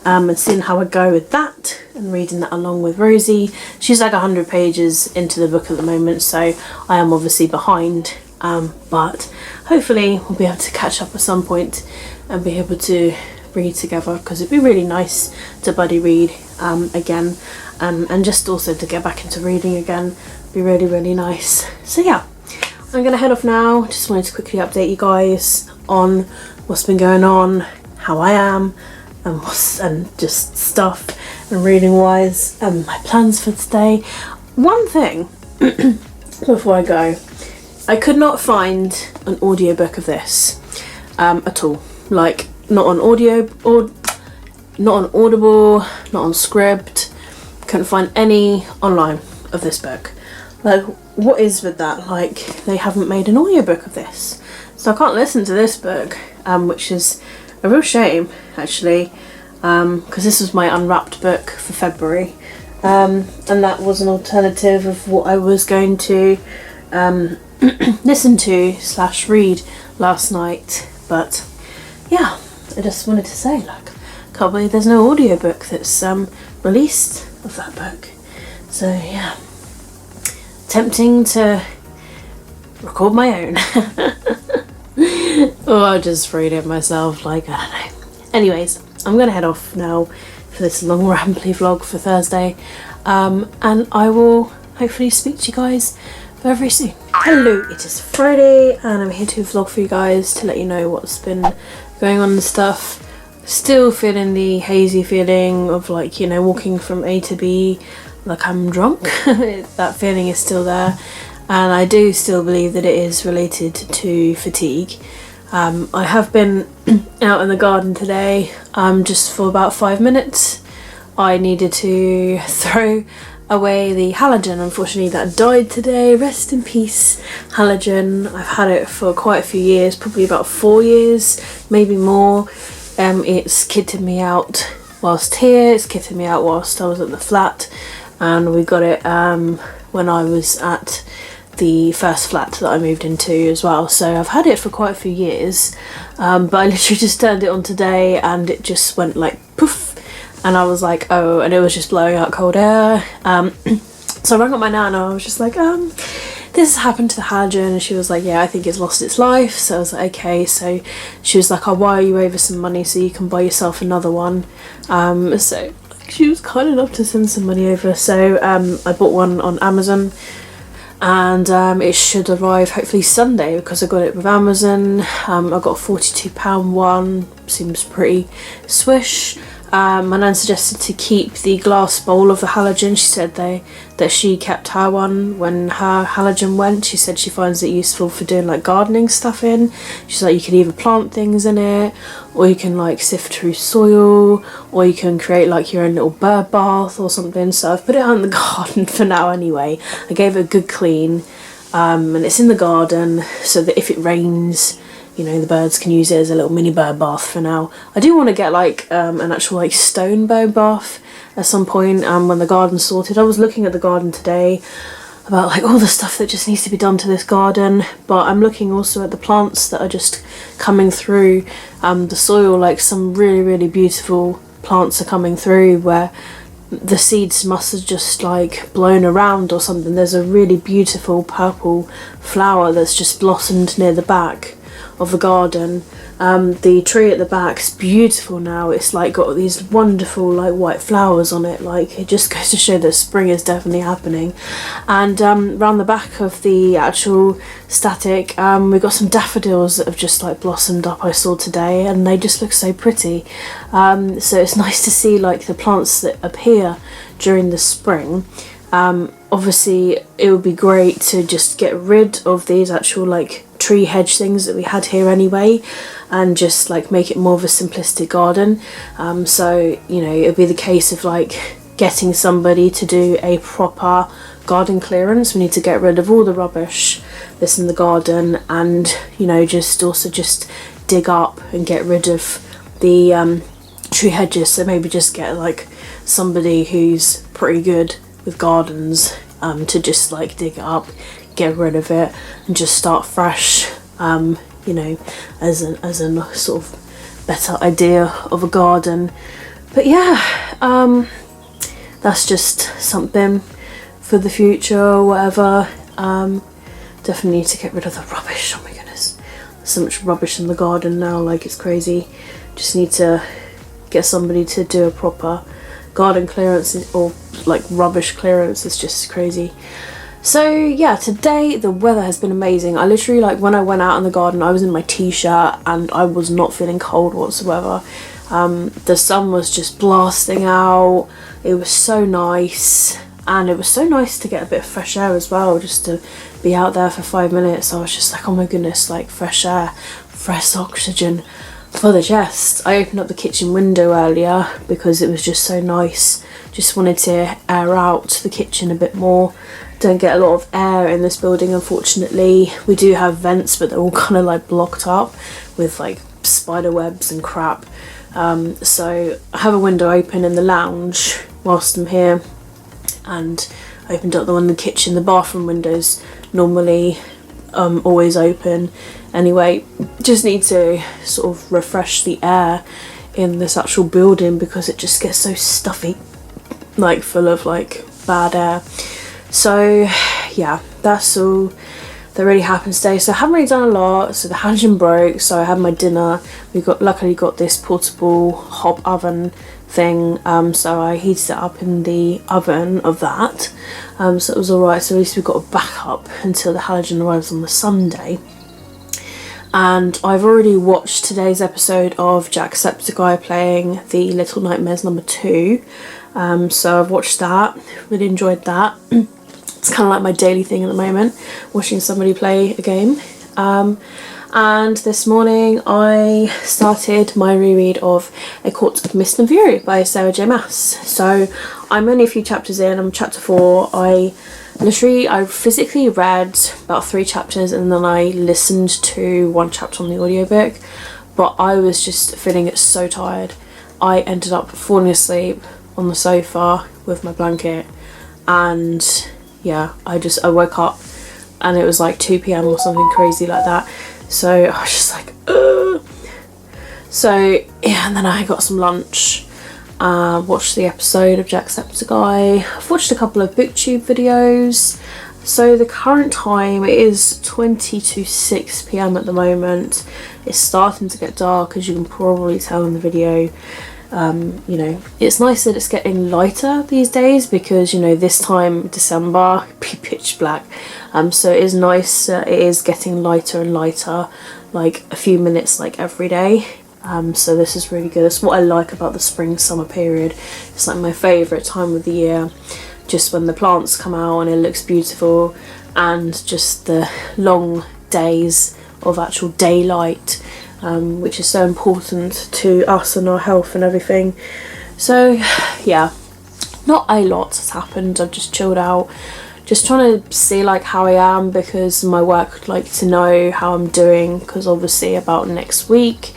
and seeing how I go with that and reading that along with Rosie. She's like 100 pages into the book at the moment, so I am obviously behind, but hopefully we'll be able to catch up at some point and be able to read together, because it'd be really nice to buddy read again, and just also to get back into reading again. Be really nice. So yeah, I'm gonna head off now. Just wanted to quickly update you guys on what's been going on, how I am, and just stuff and reading wise, and my plans for today. One thing before I go, I could not find an audiobook of this at all. Like, not on audio, or not on Audible, not on Script. Couldn't find any online of this book. Like, what is with that? Like, they haven't made an audiobook of this, so I can't listen to this book, which is a real shame actually, because this was my unwrapped book for February, and that was an alternative of what I was going to listen to / read last night. But yeah, I just wanted to say, like, can't believe there's no audiobook that's released of that book. So yeah, tempting to record my own or I'll just read it myself, like, I don't know. Anyways, I'm gonna head off now for this long rambly vlog for Thursday, and I will hopefully speak to you guys very soon. Hello, it is Friday and I'm here to vlog for you guys to let you know what's been going on and stuff. Still feeling the hazy feeling of, like, you know, walking from A to B like I'm drunk. That feeling is still there, and I do still believe that it is related to fatigue. I have been out in the garden today, just for about 5 minutes. I needed to throw away the halogen, unfortunately, that died today. Rest in peace, halogen. I've had it for quite a few years, probably about 4 years, maybe more. It's kitted me out whilst here, it's kitted me out whilst I was at the flat, and we got it when I was at the first flat that I moved into as well. So I've had it for quite a few years, but I literally just turned it on today and it just went like poof, and I was like, oh, and it was just blowing out cold air. So I rang up my nana. I was just like, this has happened to the halogen, and she was like, yeah, I think it's lost its life. So I was like, okay. So she was like, I'll wire you over some money so you can buy yourself another one. So she was kind enough to send some money over, so I bought one on Amazon, and it should arrive hopefully Sunday, because I got it with Amazon. I got a £42 one, seems pretty swish. My nan suggested to keep the glass bowl of the halogen. She said that she kept her one when her halogen went. She said she finds it useful for doing like gardening stuff in. She's like, you can either plant things in it, or you can like sift through soil, or you can create like your own little bird bath or something. So I've put it out in the garden for now anyway. I gave it a good clean, and it's in the garden so that if it rains, you know, the birds can use it as a little mini bird bath for now. I do want to get like an actual like stone bird bath at some point when the garden's sorted. I was looking at the garden today about like all the stuff that just needs to be done to this garden, but I'm looking also at the plants that are just coming through the soil. Like some really beautiful plants are coming through where the seeds must have just like blown around or something. There's a really beautiful purple flower that's just blossomed near the back of the garden. The tree at the back's beautiful now. It's like got these wonderful like white flowers on it. Like, it just goes to show that spring is definitely happening. And round the back of the actual static, we've got some daffodils that have just like blossomed up, I saw today, and they just look so pretty. So it's nice to see like the plants that appear during the spring. Obviously it would be great to just get rid of these actual like tree hedge things that we had here anyway, and just like make it more of a simplistic garden. So, you know, it would be the case of like getting somebody to do a proper garden clearance. We need to get rid of all the rubbish that's in the garden, and, you know, just dig up and get rid of the tree hedges, so maybe just get like somebody who's pretty good with gardens to just like dig it up, get rid of it, and just start fresh, you know, as a sort of better idea of a garden. But yeah, that's just something for the future or whatever. Definitely need to get rid of the rubbish. Oh my goodness, there's so much rubbish in the garden now, like it's crazy. Just need to get somebody to do a proper garden clearance or like rubbish clearance. It's just crazy. So yeah, today the weather has been amazing. I literally, like, when I went out in the garden, I was in my t-shirt and I was not feeling cold whatsoever. The sun was just blasting out. It was so nice, and it was so nice to get a bit of fresh air as well, just to be out there for 5 minutes. I was just like, oh my goodness, like fresh air, fresh oxygen for the chest. I opened up the kitchen window earlier because it was just so nice. Just wanted to air out the kitchen a bit more. Don't get a lot of air in this building, unfortunately. We do have vents, but they're all kind of like blocked up with like spider webs and crap. So I have a window open in the lounge whilst I'm here, and I opened up the one in the kitchen. The bathroom windows normally always open. Anyway, just need to sort of refresh the air in this actual building because it just gets so stuffy, like full of like bad air. So yeah, that's all that really happened today. So I haven't really done a lot. So the halogen broke, so I had my dinner. We luckily got this portable hob oven thing, so I heated it up in the oven of that, so it was alright. So at least we got a backup until the halogen arrives on the Sunday. And I've already watched today's episode of Jacksepticeye playing the Little Nightmares #2, so I've watched that, really enjoyed that. It's kind of like my daily thing at the moment, watching somebody play a game. And this morning I started my reread of A Court of Mist and Fury by Sarah J Maas. So I'm only a few chapters in, I'm chapter 4. I physically read about 3 chapters and then I listened to 1 chapter on the audiobook, but I was just feeling so tired. I ended up falling asleep on the sofa with my blanket, and yeah, I woke up and it was like 2 PM or something crazy like that. So I was just like, ugh. So yeah, and then I got some lunch, watched the episode of Jacksepticeye. I've watched a couple of booktube videos. So the current time is 20 to 6 PM at the moment. It's starting to get dark, as you can probably tell in the video. You know, it's nice that it's getting lighter these days because, you know, this time December it'd be pitch black, so it is nice. It is getting lighter and lighter, like a few minutes like every day, so this is really good. That's what I like about the spring summer period. It's like my favourite time of the year, just when the plants come out and it looks beautiful, and just the long days of actual daylight, which is so important to us and our health and everything. So yeah, not a lot has happened. I've just chilled out, just trying to see like how I am, because my work would like to know how I'm doing, because obviously about next week.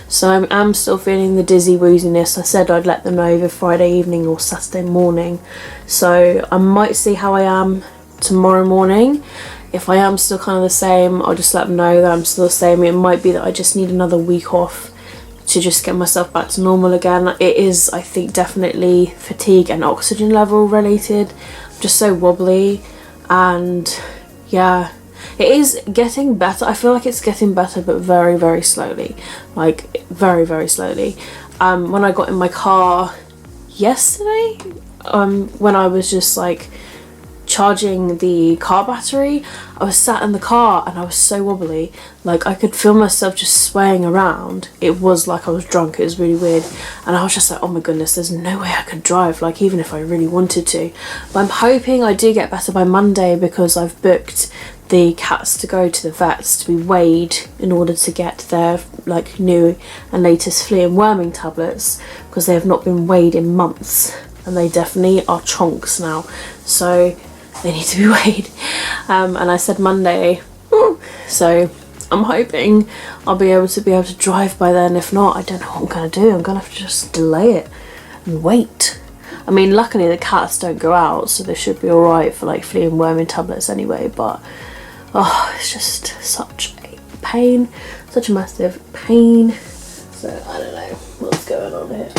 So I'm still feeling the dizzy wooziness. I said I'd let them know either Friday evening or Saturday morning, so I might see how I am tomorrow morning. If I am still kind of the same, I'll just let them know that I'm still the same. It might be that I just need another week off to just get myself back to normal again. It is, I think, definitely fatigue and oxygen level related. I'm just so wobbly, and yeah, it is getting better. I feel like it's getting better, but very, very slowly. Like, very, very slowly. When I got in my car yesterday, when I was just like charging the car battery, I was sat in the car and I was so wobbly, like I could feel myself just swaying around. It was like I was drunk. It was really weird, and I was just like, oh my goodness, there's no way I could drive, like even if I really wanted to. But I'm hoping I do get better by Monday, because I've booked the cats to go to the vets to be weighed in order to get their like new and latest flea and worming tablets, because they have not been weighed in months and they definitely are chonks now, so they need to be weighed. And I said Monday, so I'm hoping I'll be able to drive by then. If not, I don't know what I'm gonna do. I'm gonna have to just delay it and wait. I mean, luckily the cats don't go out, so they should be alright for like flea and worming tablets anyway, but oh, it's just such a pain, such a massive pain. So I don't know what's going on here.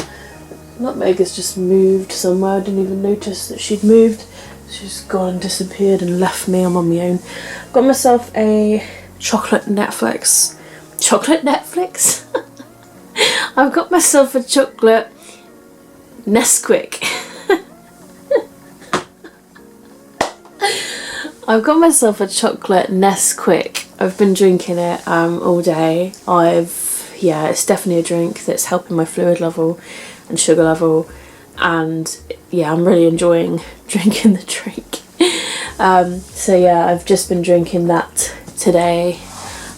Nutmeg has just moved somewhere. I didn't even notice that she'd moved. She's gone and disappeared and left me. I'm on my own. Got myself a chocolate Netflix. Chocolate Netflix? I've got myself a chocolate Nesquik. I've got myself a chocolate Nesquik. I've been drinking it all day. Yeah, it's definitely a drink that's helping my fluid level and sugar level, and yeah, I'm really enjoying drinking the drink. So yeah, I've just been drinking that today.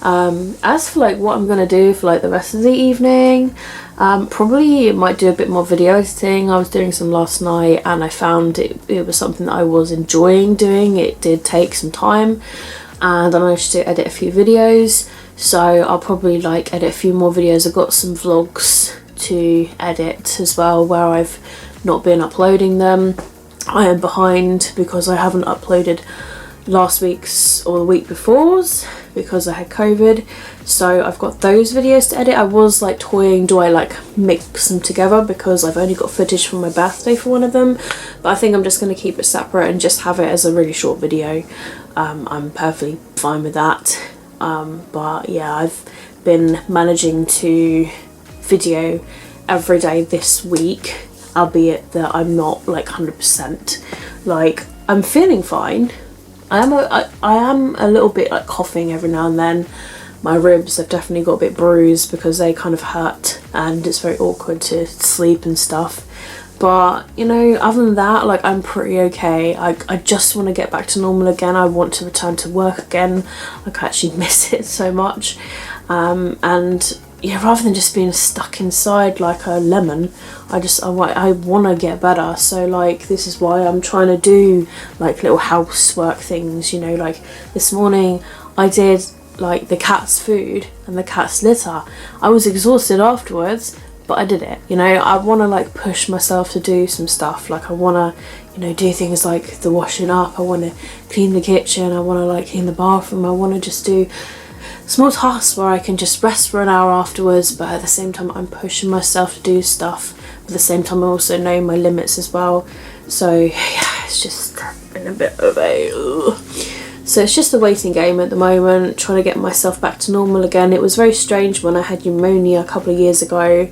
As for like what I'm gonna do for like the rest of the evening, probably might do a bit more video editing. I was doing some last night and I found it was something that I was enjoying doing. It did take some time and I managed to edit a few videos, so I'll probably like edit a few more videos. I've got some vlogs to edit as well where I've not been uploading them. I am behind because I haven't uploaded last week's or the week before's because I had COVID, so I've got those videos to edit. I was like toying, do I like mix them together because I've only got footage from my birthday for one of them, but I think I'm just going to keep it separate and just have it as a really short video. I'm perfectly fine with that, but yeah, I've been managing to video every day this week, albeit that I'm not like 100%. Like, I'm feeling fine. I am a little bit like coughing every now and then. My ribs have definitely got a bit bruised because they kind of hurt and it's very awkward to sleep and stuff. But you know, other than that, like, I'm pretty okay. I just want to get back to normal again. I want to return to work again. Like, I actually miss it so much. And yeah, rather than just being stuck inside like a lemon, I want to get better. So like, this is why I'm trying to do like little housework things, you know, like this morning I did like the cat's food and the cat's litter. I was exhausted afterwards, but I did it, you know. I want to like push myself to do some stuff. Like, I want to, you know, do things like the washing up. I want to clean the kitchen. I want to like clean the bathroom. I want to just do small tasks where I can just rest for an hour afterwards, but at the same time I'm pushing myself to do stuff. At the same time I also know my limits as well. So yeah, it's just been a bit of a... So it's just a waiting game at the moment, trying to get myself back to normal again. It was very strange when I had pneumonia a couple of years ago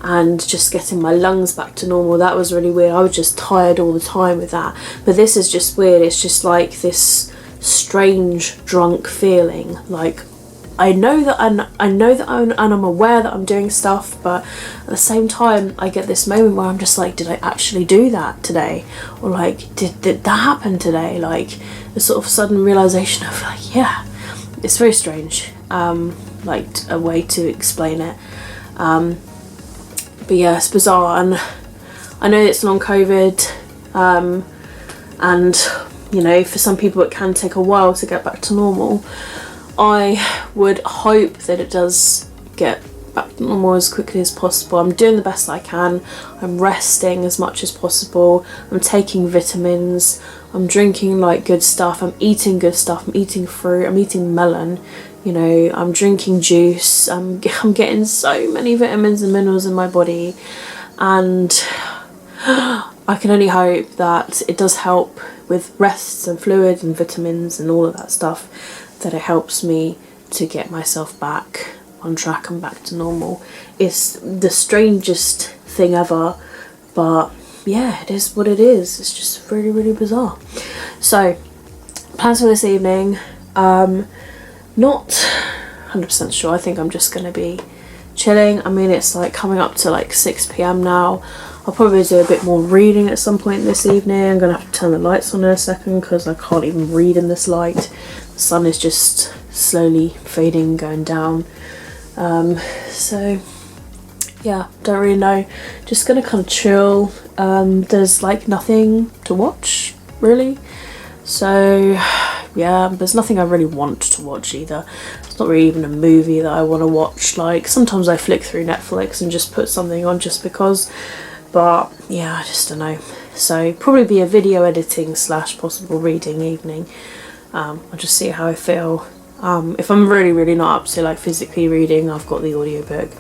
and just getting my lungs back to normal. That was really weird. I was just tired all the time with that. But this is just weird. It's just like this strange drunk feeling. Like, I know that I'm aware that I'm doing stuff, but at the same time I get this moment where I'm just like, did I actually do that today? Or like, did that happen today? Like, the sort of sudden realization of like, yeah, it's very strange, like a way to explain it. But yeah, it's bizarre, and I know it's long COVID, and you know, for some people it can take a while to get back to normal. I would hope that it does get back to normal as quickly as possible. I'm doing the best I can. I'm resting as much as possible. I'm taking vitamins. I'm drinking like good stuff. I'm eating good stuff. I'm eating fruit. I'm eating melon. You know, I'm drinking juice. I'm getting so many vitamins and minerals in my body, and I can only hope that it does help with rests and fluid and vitamins and all of that stuff, that it helps me to get myself back on track and back to normal. It's the strangest thing ever, but yeah, it is what it is. It's just really, really bizarre. So, plans for this evening, not 100% sure. I think I'm just going to be chilling. I mean, it's like coming up to like 6 p.m. now. I'll probably do a bit more reading at some point this evening. I'm going to have to turn the lights on in a second because I can't even read in this light. The sun is just slowly fading, going down. So yeah, don't really know. Just going to kind of chill. There's like nothing to watch really. So yeah, there's nothing I really want to watch either. It's not really even a movie that I want to watch. Like, sometimes I flick through Netflix and just put something on just because, but yeah, I just don't know. So probably be a video editing / possible reading evening. I'll just see how I feel. If I'm really not up to like physically reading, I've got the audiobook,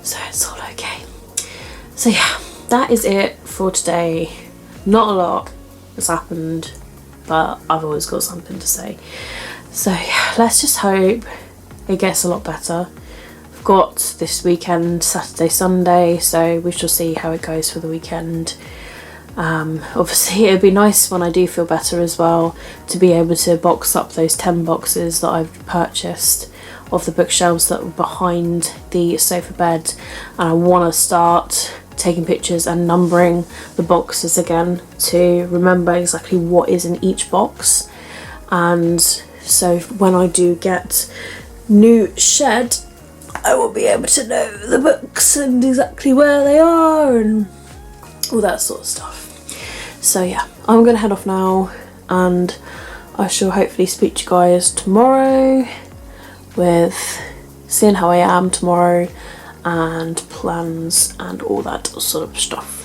so it's all okay. So yeah, that is it for today. Not a lot has happened, but I've always got something to say. So yeah, let's just hope it gets a lot better. I've got this weekend, Saturday, Sunday, so we shall see how it goes for the weekend. Obviously it'd be nice when I do feel better as well to be able to box up those 10 boxes that I've purchased of the bookshelves that were behind the sofa bed, and I want to start taking pictures and numbering the boxes again to remember exactly what is in each box. And so when I do get new shed, I will be able to know the books and exactly where they are and all that sort of stuff. So yeah, I'm gonna head off now, and I shall hopefully speak to you guys tomorrow with seeing how I am tomorrow and plans and all that sort of stuff.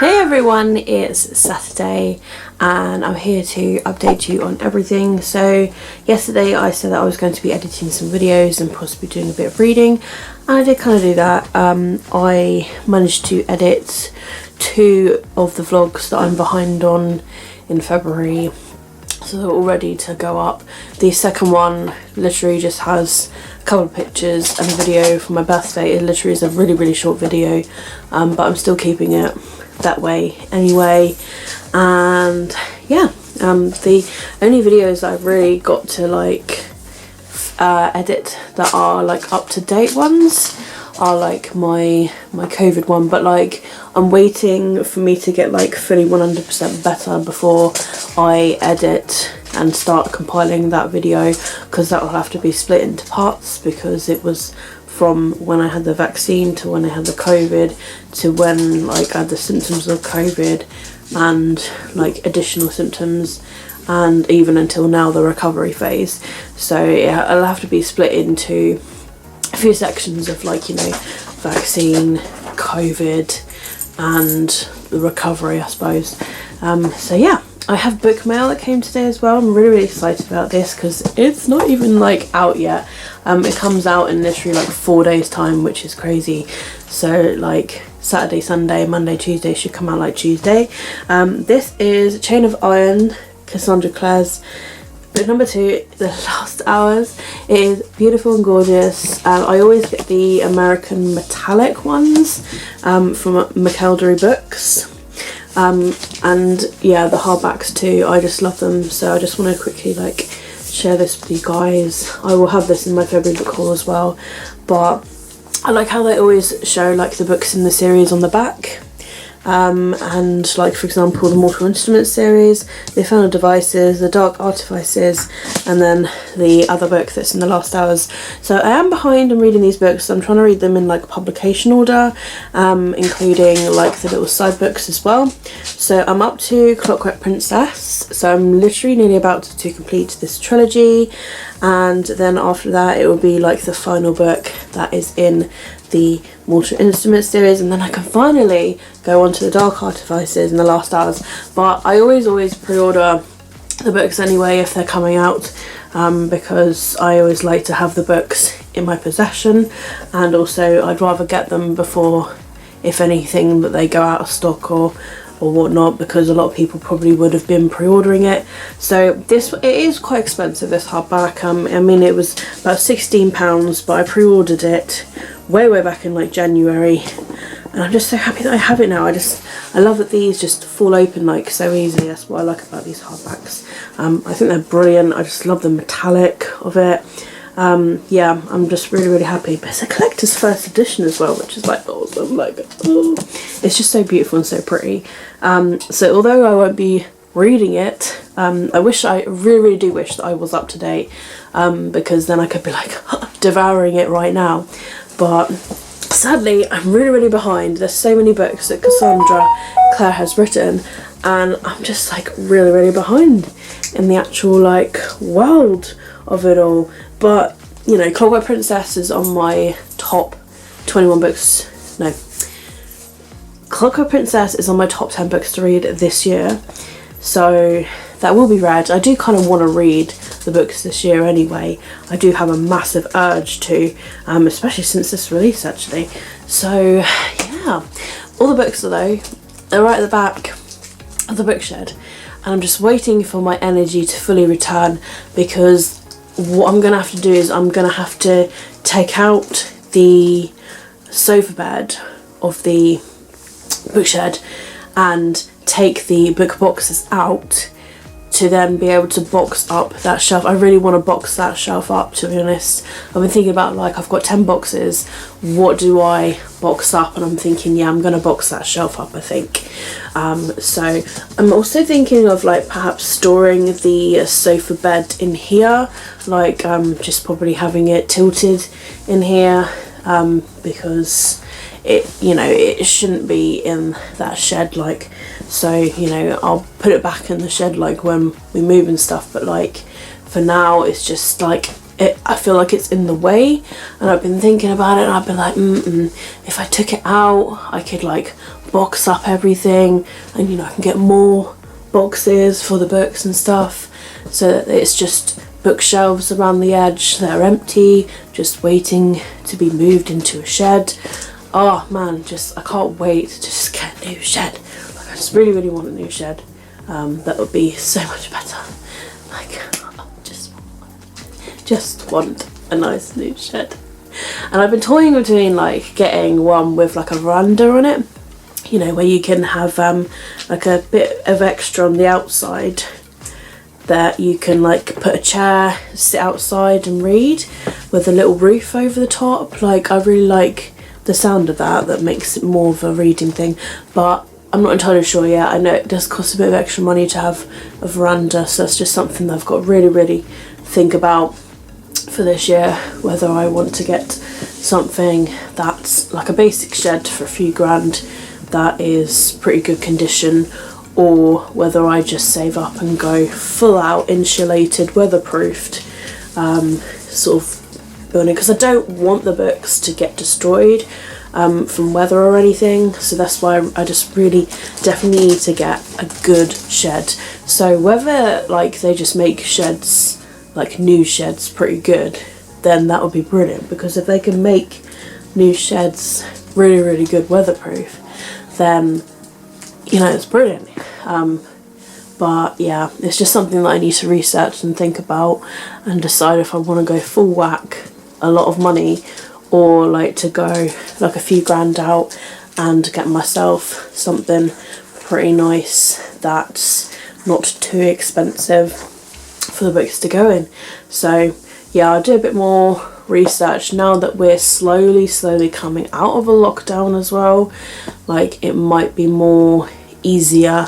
Everyone, it's Saturday and I'm here to update you on everything. So yesterday I said that I was going to be editing some videos and possibly doing a bit of reading, and I did kind of do that. I managed to edit 2 of the vlogs that I'm behind on in February, so they're all ready to go up. The second one literally just has a couple of pictures and a video for my birthday. It literally is a really short video, but I'm still keeping it that way anyway. And yeah, the only videos I've really got to like edit that are like up to date ones are like my COVID one, but like I'm waiting for me to get like fully 100% better before I edit and start compiling that video, because that will have to be split into parts, because it was from when I had the vaccine to when I had the COVID to when like I had the symptoms of COVID and like additional symptoms, and even until now the recovery phase. So yeah, it'll have to be split into a few sections of like, you know, vaccine, COVID and the recovery, I suppose. So yeah, I have book mail that came today as well. I'm really excited about this because it's not even like out yet. It comes out in literally like 4 days time, which is crazy. So like Saturday, Sunday, Monday, Tuesday should come out like Tuesday. This is Chain of Iron, Cassandra Clare's book number 2, The Last Hours. It is beautiful and gorgeous. I always get the American metallic ones from McElderry Books. And yeah, the hardbacks too, I just love them. So I just want to quickly like share this with you guys. I will have this in my February book haul as well, but I like how they always show like the books in the series on the back. and like for example the Mortal Instruments series, the Infernal Devices, the Dark Artifices, and then the other book that's in the last hours. So I am behind in reading these books. I'm trying to read them in like publication order, including like the little side books as well. So I'm up to Clockwork Princess, so I'm literally nearly about to complete this trilogy, and then after that it will be like the final book that is in the Mortal Instruments series, and then I can finally go on to the Dark Artifices in the last hours. But I always pre-order the books anyway if they're coming out, because I always like to have the books in my possession, and also I'd rather get them before, if anything, that they go out of stock or whatnot, because a lot of people probably would have been pre-ordering it. So it is quite expensive, this hardback. I mean, it was about £16, but I pre-ordered it way back in like January, and I'm just so happy that I have it now. I love that these just fall open like so easily. That's what I like about these hardbacks. I think they're brilliant. I just love the metallic of it. Yeah, I'm just really happy. But it's a collector's first edition as well, which is like awesome. Like, oh, it's just so beautiful and so pretty. So although I won't be reading it, I really do wish that I was up to date, because then I could be like devouring it right now. But sadly I'm really behind. There's so many books that Claire has written, and I'm just like really behind in the actual like world of it all. But you know, Clockwork Princess is on my top 21 books. No, Clockwork Princess is on my top 10 books to read this year, so that will be read. I do kind of want to read the books this year anyway. I do have a massive urge to, especially since this release actually. So yeah, all the books though are right at the back of the bookshed, and I'm just waiting for my energy to fully return, because what I'm gonna have to do is I'm gonna have to take out the sofa bed of the bookshed and take the book boxes out to then be able to box up that shelf. I really want to box that shelf up, to be honest. I've been thinking about, like, I've got 10 boxes, what do I box up? And I'm thinking, yeah, I'm going to box that shelf up, I think. So I'm also thinking of like perhaps storing the sofa bed in here, like just probably having it tilted in here, because it, you know, it shouldn't be in that shed, like, so, you know, I'll put it back in the shed like when we move and stuff, but like for now it's just like I feel like it's in the way, and I've been thinking about it, and I've been like, if I took it out I could like box up everything, and you know, I can get more boxes for the books and stuff, so that it's just bookshelves around the edge that are empty, just waiting to be moved into a shed. Oh man, I can't wait to just get a new shed. Like, I just really want a new shed. That would be so much better. Like, just want a nice new shed. And I've been toying between like getting one with like a veranda on it, you know, where you can have like a bit of extra on the outside that you can like put a chair, sit outside and read with a little roof over the top. Like, I really like the sound of that makes it more of a reading thing, but I'm not entirely sure yet. I know it does cost a bit of extra money to have a veranda, so that's just something that I've got to really think about for this year, whether I want to get something that's like a basic shed for a few grand that is pretty good condition, or whether I just save up and go full out insulated, weatherproofed sort of building, because I don't want the books to get destroyed from weather or anything, so that's why I just really definitely need to get a good shed. So whether like they just make sheds, like new sheds, pretty good, then that would be brilliant, because if they can make new sheds really good weatherproof, then you know, it's brilliant. But yeah, it's just something that I need to research and think about and decide if I want to go full whack, a lot of money, or like to go like a few grand out and get myself something pretty nice that's not too expensive for the books to go in. So yeah, I'll do a bit more research now that we're slowly coming out of a lockdown as well. Like, it might be more easier,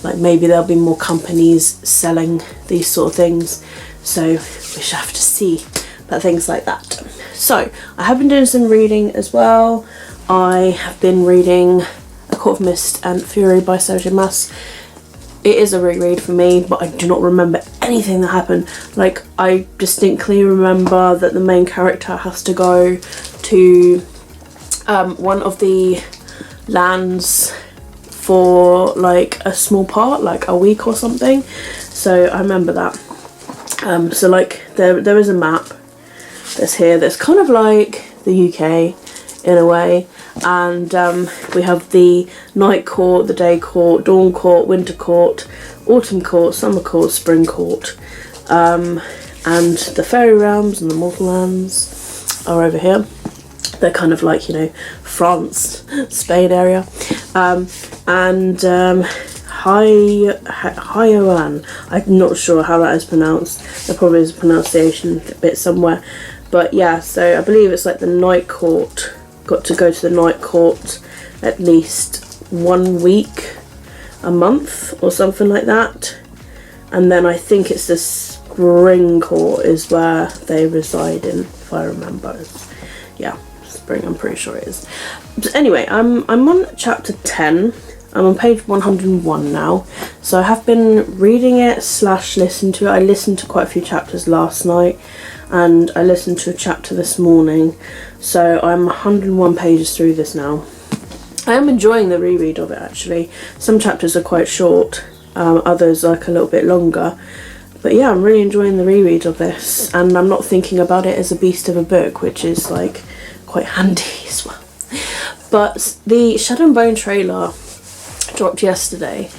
like maybe there'll be more companies selling these sort of things, so we shall have to see about things like that. So I have been doing some reading as well. I have been reading A Court of Mist and Fury by Maas. It is a reread for me, but I do not remember anything that happened. Like, I distinctly remember that the main character has to go to one of the lands for like a small part, like a week or something. So I remember that. So like there is a map that's here that's kind of like the UK in a way, and we have the night court, the day court, dawn court, winter court, autumn court, summer court, spring court, and the fairy realms and the mortal lands are over here. They're kind of like, you know, France, Spain area, and Hyoan. I'm not sure how that is pronounced. There probably is a pronunciation bit somewhere, but yeah. So I believe it's like the night court. Got to go to the night court at least 1 week a month or something like that, and then I think it's the spring court is where they reside in, if I remember. Yeah, spring, I'm pretty sure it is. But anyway, I'm on chapter 10. I'm on page 101 now, so I have been reading it / listening to it. I listened to quite a few chapters last night, and I listened to a chapter this morning, so I'm 101 pages through this now. I am enjoying the reread of it actually. Some chapters are quite short, others like a little bit longer, but yeah, I'm really enjoying the reread of this, and I'm not thinking about it as a beast of a book, which is like quite handy as well. But the Shadow and Bone trailer dropped yesterday,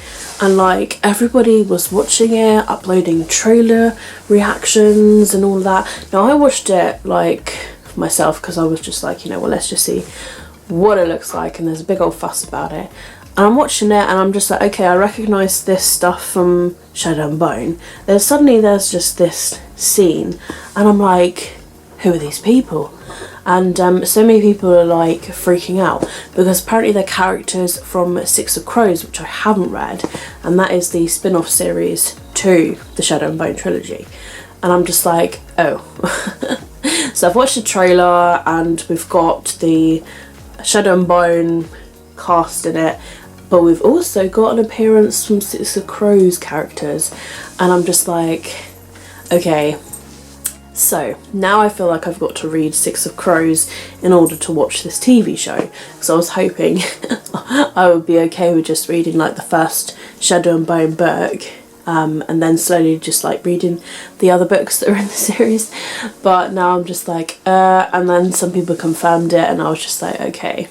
and like everybody was watching it, uploading trailer reactions and all that. Now I watched it like myself because I was just like, you know, well, let's just see what it looks like, and there's a big old fuss about it, and I'm watching it and I'm just like, okay, I recognise this stuff from Shadow and Bone. There's just this scene, and I'm like, who are these people? And so many people are like freaking out because apparently they're characters from Six of Crows, which I haven't read, and that is the spin-off series to the Shadow and Bone trilogy. And I'm just like, oh. So I've watched the trailer, and we've got the Shadow and Bone cast in it, but we've also got an appearance from Six of Crows characters, and I'm just like, okay. So now I feel like I've got to read Six of Crows in order to watch this TV show, because I was hoping I would be okay with just reading like the first Shadow and Bone book, and then slowly just like reading the other books that are in the series. But now I'm just like, and then some people confirmed it, and I was just like, okay.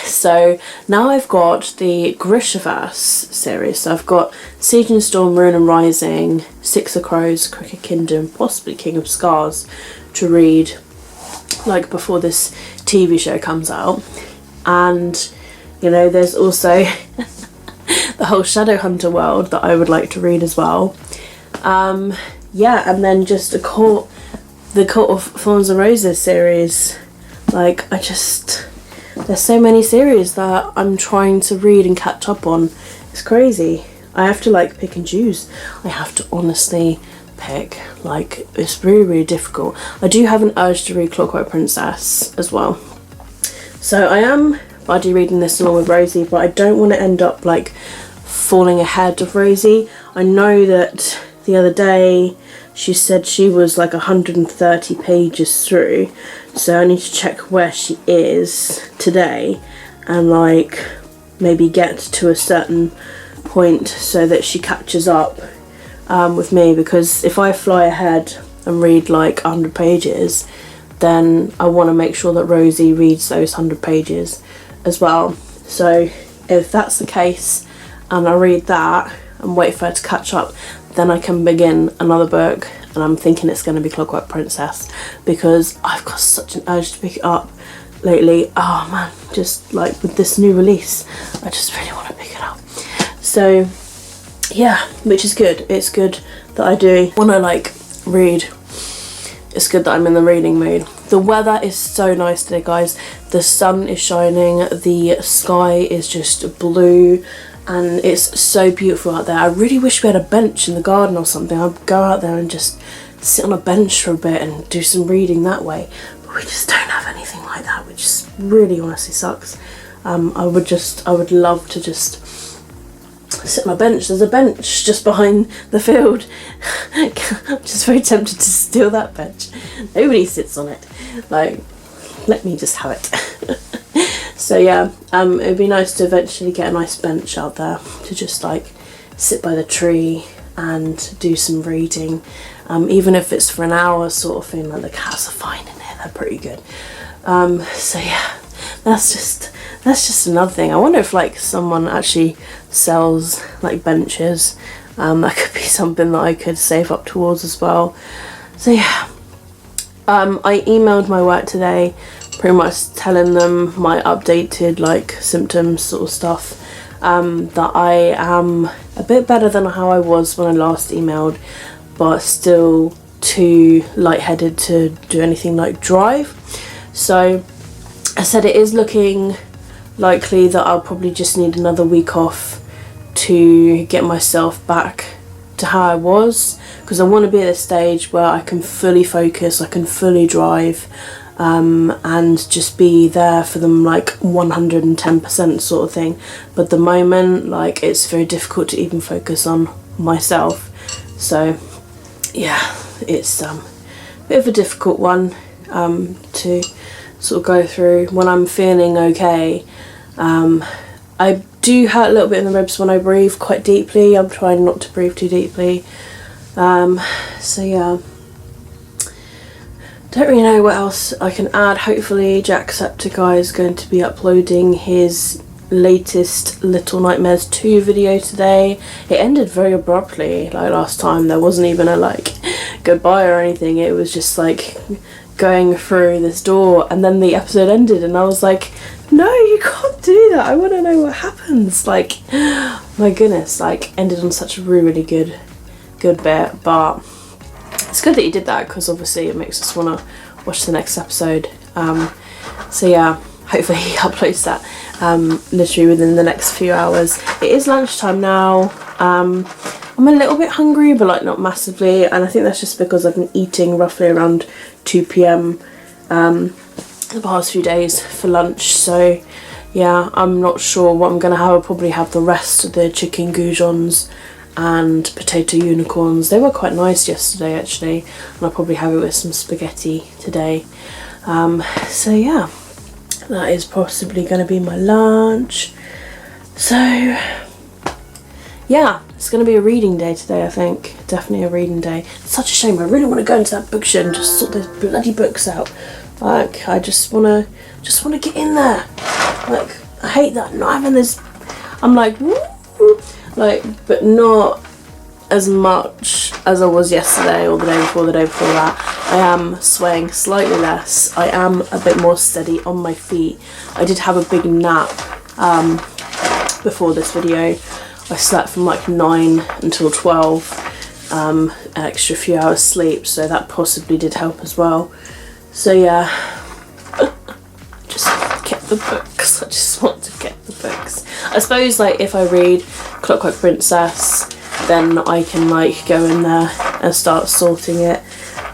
So now I've got the Grishaverse series. So I've got Siege and Storm, Ruin and Rising, Six of Crows, Crooked Kingdom, possibly King of Scars to read like before this TV show comes out. And you know, there's also the whole Shadowhunter world that I would like to read as well. Yeah, and then just the Court of Thorns and Roses series. Like, there's so many series that I'm trying to read and catch up on. It's crazy. I have to like pick and choose. I have to honestly pick. Like, it's really difficult. I do have an urge to read Clockwork Princess as well. So I am buddy reading this along with Rosie, but I don't want to end up like falling ahead of Rosie. I know that the other day she said she was like 130 pages through, so I need to check where she is today and like maybe get to a certain point so that she catches up with me, because if I fly ahead and read like 100 pages, then I want to make sure that Rosie reads those 100 pages as well. So if that's the case and I read that and wait for her to catch up, then I can begin another book, and I'm thinking it's going to be Clockwork Princess, because I've got such an urge to pick it up lately. Oh man, just like with this new release, I just really want to pick it up. So yeah, which is good. It's good that I do want to like read it's good that I'm in the reading mood. The weather is so nice today, guys. The sun is shining, the sky is just blue, and it's so beautiful out there. I really wish we had a bench in the garden or something. I'd go out there and just sit on a bench for a bit and do some reading that way. But we just don't have anything like that, which just really honestly sucks. I would love to just sit on a bench. There's a bench just behind the field. I'm just very tempted to steal that bench. Nobody sits on it. Like, let me just have it. So yeah, it would be nice to eventually get a nice bench out there to just like sit by the tree and do some reading, even if it's for an hour sort of thing. Like, the cats are fine in here, they're pretty good. So yeah, that's just another thing. I wonder if like someone actually sells like benches. That could be something that I could save up towards as well. So yeah, I emailed my work today, pretty much telling them my updated like symptoms sort of stuff, that I am a bit better than how I was when I last emailed, but still too lightheaded to do anything like drive. So I said it is looking likely that I'll probably just need another week off to get myself back to how I was, because I want to be at a stage where I can fully focus, I can fully drive, and just be there for them like 110% sort of thing. But at the moment, like, it's very difficult to even focus on myself. So yeah, it's a bit of a difficult one to sort of go through. When I'm feeling okay, I do hurt a little bit in the ribs when I breathe quite deeply. I'm trying not to breathe too deeply. So yeah, don't really know what else I can add. Hopefully Jacksepticeye is going to be uploading his latest Little Nightmares 2 video today. It ended very abruptly, like last time. There wasn't even a like goodbye or anything. It was just like going through this door, and then the episode ended, and I was like, no, you can't do that. I want to know what happens. Like, my goodness, like, ended on such a really good bit. But it's good that you did that, because obviously it makes us want to watch the next episode. So yeah, hopefully he uploads that literally within the next few hours. It is lunchtime now. I'm a little bit hungry, but like not massively, and I think that's just because I've been eating roughly around 2 p.m. The past few days for lunch. So yeah, I'm not sure what I'm gonna have. I'll probably have the rest of the chicken goujons and potato unicorns. They were quite nice yesterday actually, and I'll probably have it with some spaghetti today. So yeah, that is possibly going to be my lunch. So yeah, it's going to be a reading day today, I think. Definitely a reading day. It's such a shame. I really want to go into that bookshed and just sort those bloody books out. Like, I just want to get in there. Like, I hate that, not having this. I'm like, woo, like, but not as much as I was yesterday or the day before that. I am swaying slightly less. I am a bit more steady on my feet. I did have a big nap before this video. I slept from like 9 until 12, an extra few hours sleep, so that possibly did help as well. So yeah, just get the books. I just want to get the books. I suppose like if I read Clockwork Princess, then I can like go in there and start sorting it.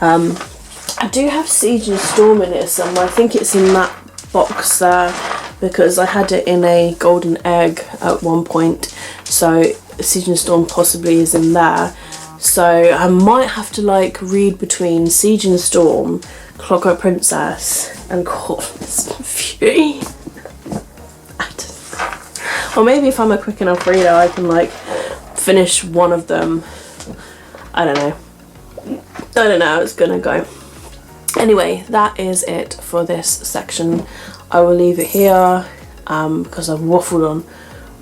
I do have Siege and Storm in it somewhere. I think it's in that box there, because I had it in a golden egg at one point. So Siege and Storm possibly is in there. So I might have to like read between Siege and Storm, Clockwork Princess, and Corpus Fury. Or maybe if I'm a quick enough reader, I can like finish one of them. I don't know how it's gonna go. Anyway, that is it for this section. I will leave it here because I've waffled on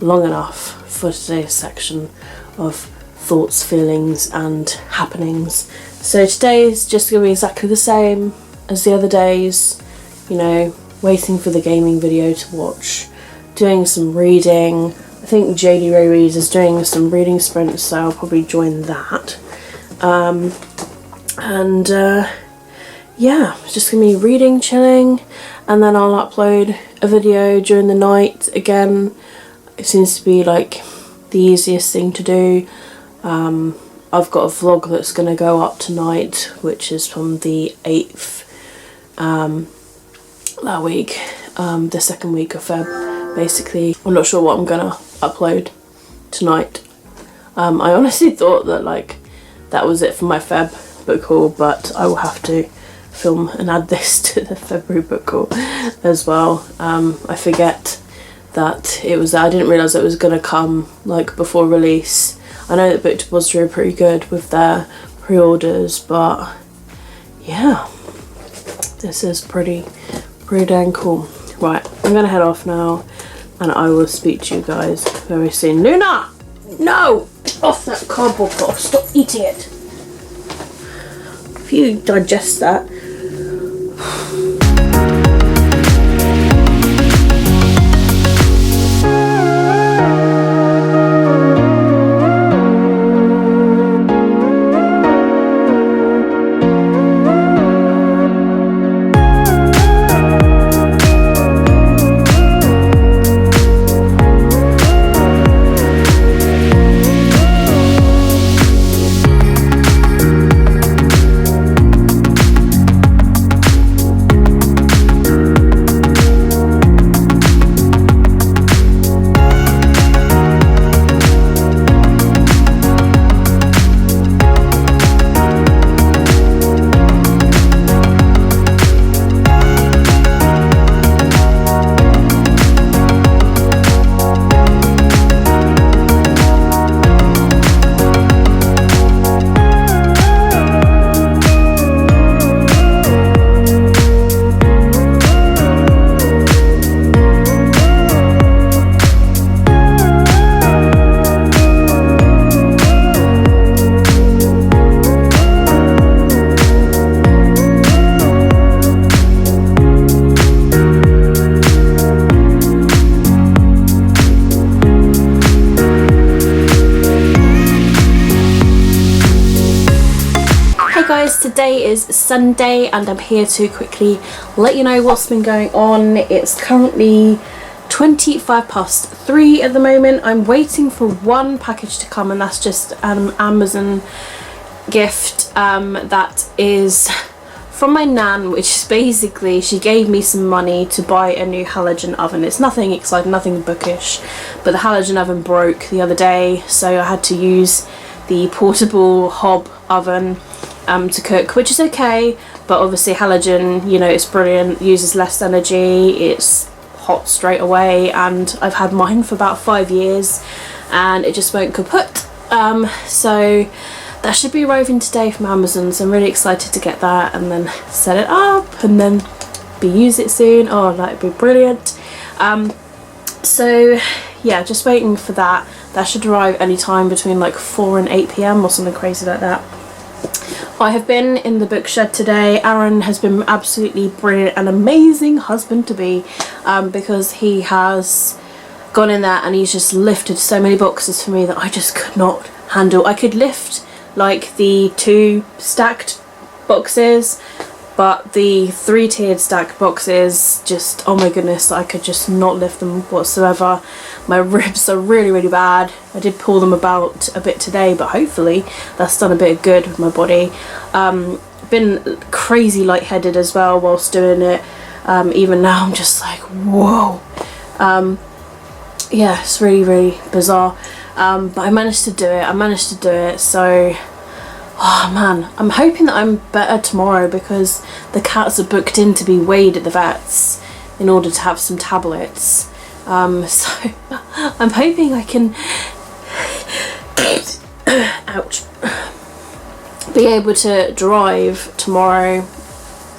long enough for today's section of thoughts, feelings and happenings. So today is just going to be exactly the same as the other days, you know, waiting for the gaming video to watch, doing some reading. I think JD Ray Reads is doing some reading sprints, so I'll probably join that. yeah, it's just gonna be reading, chilling, and then I'll upload a video during the night. Again, it seems to be like the easiest thing to do. I've got a vlog that's gonna go up tonight, which is from the 8th that week, the second week of Feb, basically. I'm not sure what I'm gonna upload tonight. I honestly thought that like that was it for my Feb book haul, but I will have to film and add this to the February book haul as well. I forget that it was, I didn't realise it was gonna come like before release. I know that Book Depository are pretty good with their pre-orders, but yeah, this is pretty dang cool. Right, I'm gonna head off now, and I will speak to you guys very soon. Luna! No! Off that cardboard box, stop eating it. If you digest that. Today is Sunday and I'm here to quickly let you know what's been going on. It's currently 3:25 at the moment. I'm waiting for one package to come, and that's just an Amazon gift that is from my nan, which is basically she gave me some money to buy a new halogen oven. It's nothing exciting, nothing bookish, but the halogen oven broke the other day, so I had to use the portable hob oven to cook, which is okay, but obviously halogen, you know, it's brilliant, uses less energy, it's hot straight away, and I've had mine for about 5 years and it just won't kaput. So that should be arriving today from Amazon, so I'm really excited to get that and then set it up and then use it soon. Oh, that'd be brilliant. So yeah, just waiting for that. That should arrive anytime between like 4 and 8 p.m. or something crazy like that. I have been in the bookshed today. Aaron has been absolutely brilliant, an amazing husband to be, because he has gone in there and he's just lifted so many boxes for me that I just could not handle. I could lift like the 2 stacked boxes, but the 3-tiered stacked boxes, just, oh my goodness, I could just not lift them whatsoever. My ribs are really bad. I did pull them about a bit today, but hopefully that's done a bit of good with my body. Been crazy lightheaded as well whilst doing it. Even now I'm just like, whoa. Yeah, it's really bizarre. But I managed to do it. So oh man, I'm hoping that I'm better tomorrow, because the cats are booked in to be weighed at the vets in order to have some tablets. So I'm hoping I can ouch, be able to drive tomorrow.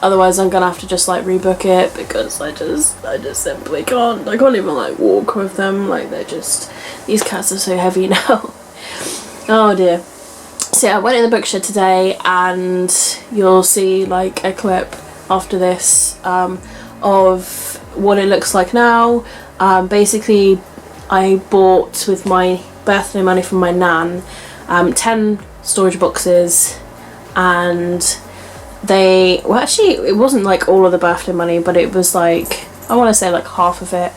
Otherwise I'm gonna have to just like rebook it, because I just simply can't. I can't even like walk with them. Like, they're just, these cats are so heavy now. Oh dear. So yeah, I went in the bookshed today, and you'll see like a clip after this of what it looks like now. Basically I bought, with my birthday money from my nan, 10 storage boxes and well, actually it wasn't like all of the birthday money, but it was like, I want to say like half of it.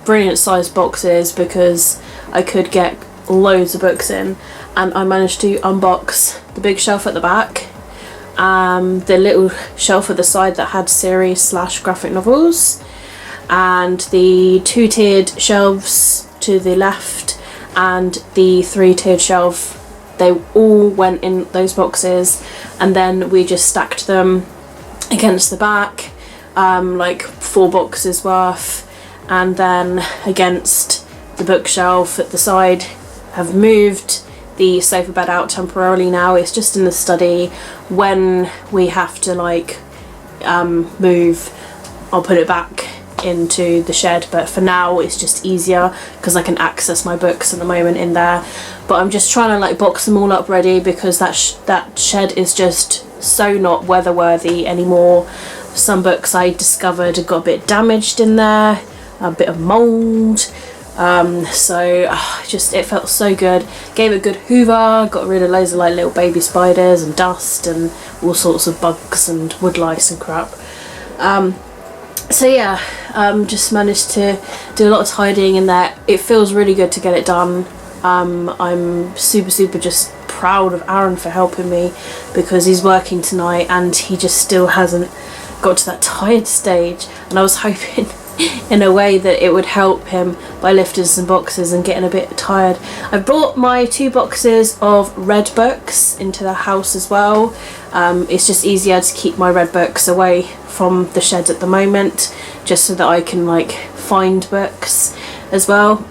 Brilliant sized boxes, because I could get loads of books in, and I managed to unbox the big shelf at the back, the little shelf at the side that had series / graphic novels, and the 2-tiered shelves to the left, and the 3-tiered shelf. They all went in those boxes, and then we just stacked them against the back, like 4 boxes worth, and then against the bookshelf at the side. Have moved the sofa bed out temporarily now. It's just in the study. When we have to like move, I'll put it back into the shed, but for now it's just easier because I can access my books at the moment in there. But I'm just trying to like box them all up ready, because that shed is just so not weather worthy anymore. Some books I discovered had got a bit damaged in there, a bit of mould, so just it felt so good. Gave it a good hoover, got rid of loads of like little baby spiders and dust and all sorts of bugs and wood lice and crap. So yeah, just managed to do a lot of tidying in there. It feels really good to get it done. I'm super just proud of Aaron for helping me, because he's working tonight and he just still hasn't got to that tired stage, and I was hoping in a way that it would help him by lifting some boxes and getting a bit tired. I brought my 2 boxes of red books into the house as well. It's just easier to keep my red books away from the shed at the moment, just so that I can like find books as well.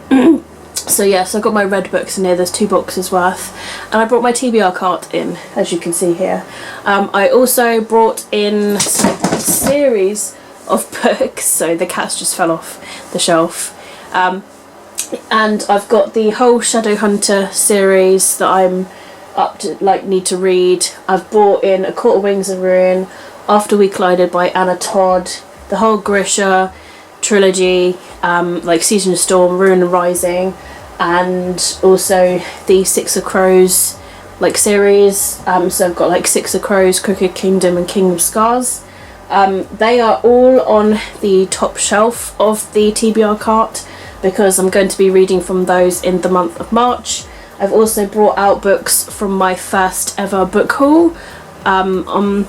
So yeah, so I got my red books in here. There's 2 boxes worth, and I brought my TBR cart in, as you can see here. I also brought in some series of books, so the cats just fell off the shelf, and I've got the whole Shadowhunter series that I'm up to, like, need to read. I've brought in A Court of Wings and Ruin, After We Collided by Anna Todd, the whole Grisha trilogy, like Season of Storm, Ruin and Rising, and also the Six of Crows like series. So I've got like Six of Crows, Crooked Kingdom and Kingdom of Scars. They are all on the top shelf of the TBR cart, because I'm going to be reading from those in the month of March. I've also brought out books from my first ever book haul on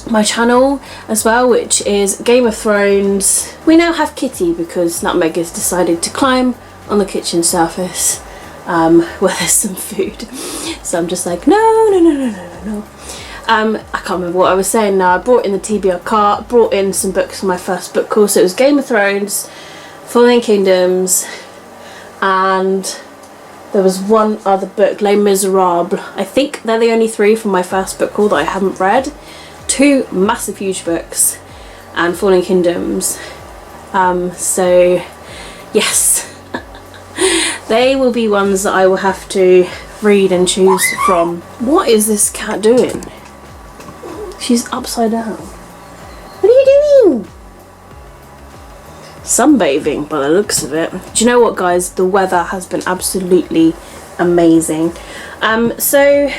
my channel as well, which is Game of Thrones. We now have Kitty because Nutmeg has decided to climb on the kitchen surface where there's some food. So I'm just like, no. I can't remember what I was saying now. I brought in the TBR cart, brought in some books from my first book haul. So it was Game of Thrones, Fallen Kingdoms, and there was one other book, Les Miserables. I think they're the only 3 from my first book haul that I haven't read. 2 massive huge books and Fallen Kingdoms. So yes, they will be ones that I will have to read and choose from. What is this cat doing? She's upside down. What are you doing? Sunbathing by the looks of it. Do you know what, guys? The weather has been absolutely amazing. So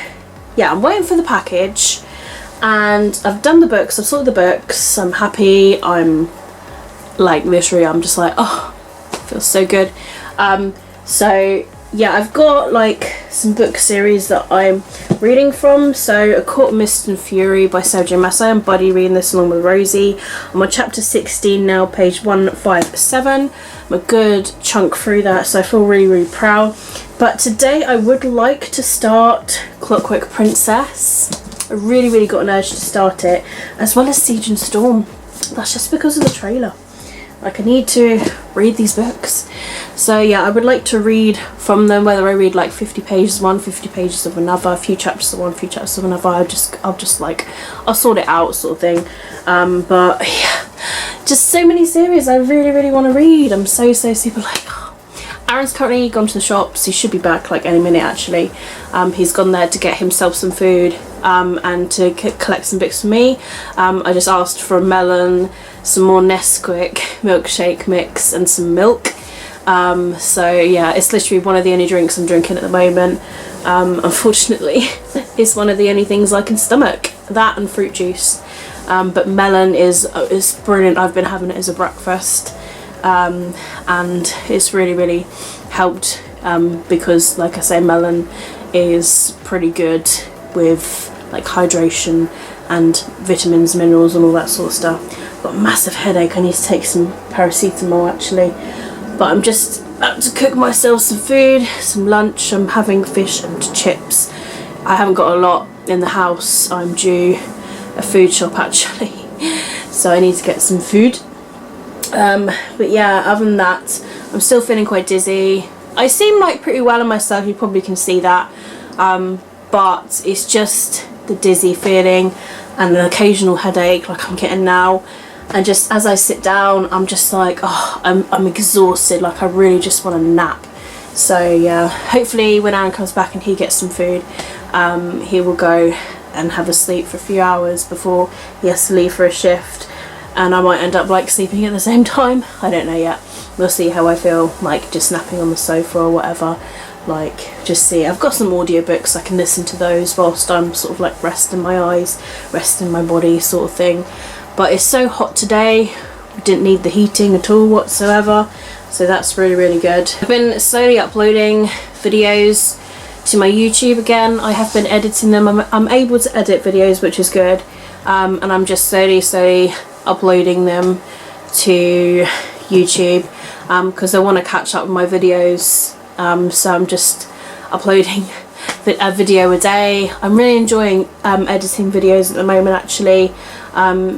yeah, I'm waiting for the package, and I've done the books, I've sorted the books, I'm happy. I'm like, literally, I'm just like, oh, it feels so good. So yeah, I've got like some book series that I'm reading from. So A Court of Mist and Fury by Sarah J. Maas. I'm buddy reading this along with Rosie. I'm on chapter 16 now, page 157. I'm a good chunk through that, so I feel really proud. But today I would like to start Clockwork Princess. I really got an urge to start it, as well as Siege and Storm. That's just because of the trailer. Like, I need to read these books. So yeah, I would like to read from them, whether I read like 50 pages of one, 50 pages of another, a few chapters of one, a few chapters of another. I'll sort it out, sort of thing. But yeah, just so many series I really want to read. I'm so super like, oh. Aaron's currently gone to the shops. He should be back like any minute actually. He's gone there to get himself some food and to collect some books for me. I just asked for a melon, some more Nesquik milkshake mix and some milk. So yeah, it's literally one of the only drinks I'm drinking at the moment. Unfortunately, it's one of the only things I can stomach. that and fruit juice. But melon is brilliant. I've been having it as a breakfast, and it's really helped, because like I say, melon is pretty good with like hydration and vitamins, minerals and all that sort of stuff. Got a massive headache. I need to take some paracetamol actually, but I'm just about to cook myself some food, some lunch. I'm having fish and chips. I haven't got a lot in the house. I'm due a food shop actually, so I need to get some food. But yeah, other than that, I'm still feeling quite dizzy. I seem like pretty well in myself, you probably can see that, but it's just the dizzy feeling and an occasional headache like I'm getting now. And just as I sit down, I'm just like, oh, I'm exhausted, like I really just want a nap. So yeah, hopefully when Aaron comes back and he gets some food, he will go and have a sleep for a few hours before he has to leave for a shift, and I might end up like sleeping at the same time. I don't know yet. We'll see how I feel, like just napping on the sofa or whatever. Like, just see. I've got some audiobooks, I can listen to those whilst I'm sort of like resting my eyes, resting my body sort of thing. But it's so hot today, we didn't need the heating at all whatsoever, so that's really good. I've been slowly uploading videos to my YouTube again. I have been editing them. I'm able to edit videos, which is good, and I'm just slowly uploading them to YouTube, because I want to catch up with my videos, so I'm just uploading a video a day. I'm really enjoying editing videos at the moment actually,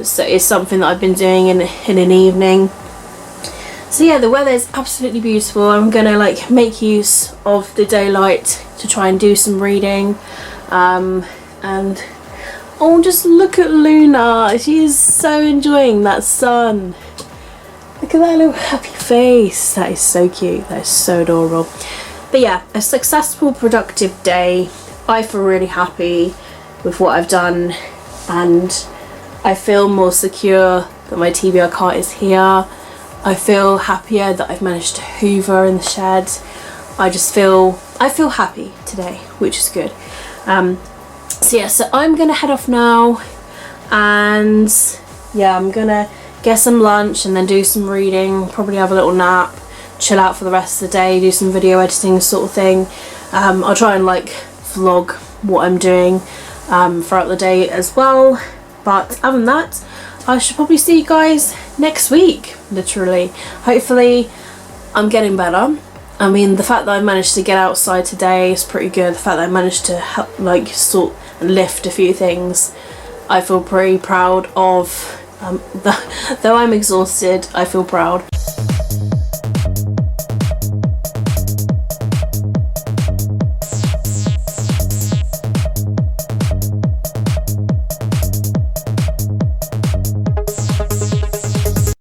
so it's something that I've been doing in an evening. So yeah, the weather is absolutely beautiful. I'm gonna like make use of the daylight to try and do some reading, and oh, just look at Luna. She is so enjoying that sun. Look at that little happy face. That is so cute. That is so adorable. But yeah, a successful, productive day. I feel really happy with what I've done, and I feel more secure that my TBR cart is here. I feel happier that I've managed to hoover in the shed. I feel happy today, which is good. So yeah, so I'm gonna head off now, and yeah, I'm gonna get some lunch and then do some reading, probably have a little nap, chill out for the rest of the day, do some video editing sort of thing. I'll try and like vlog what I'm doing throughout the day as well, but other than that, I should probably see you guys next week, literally. Hopefully I'm getting better. I mean, the fact that I managed to get outside today is pretty good. The fact that I managed to help, like, sort and lift a few things, I feel pretty proud of. Though I'm exhausted, I feel proud.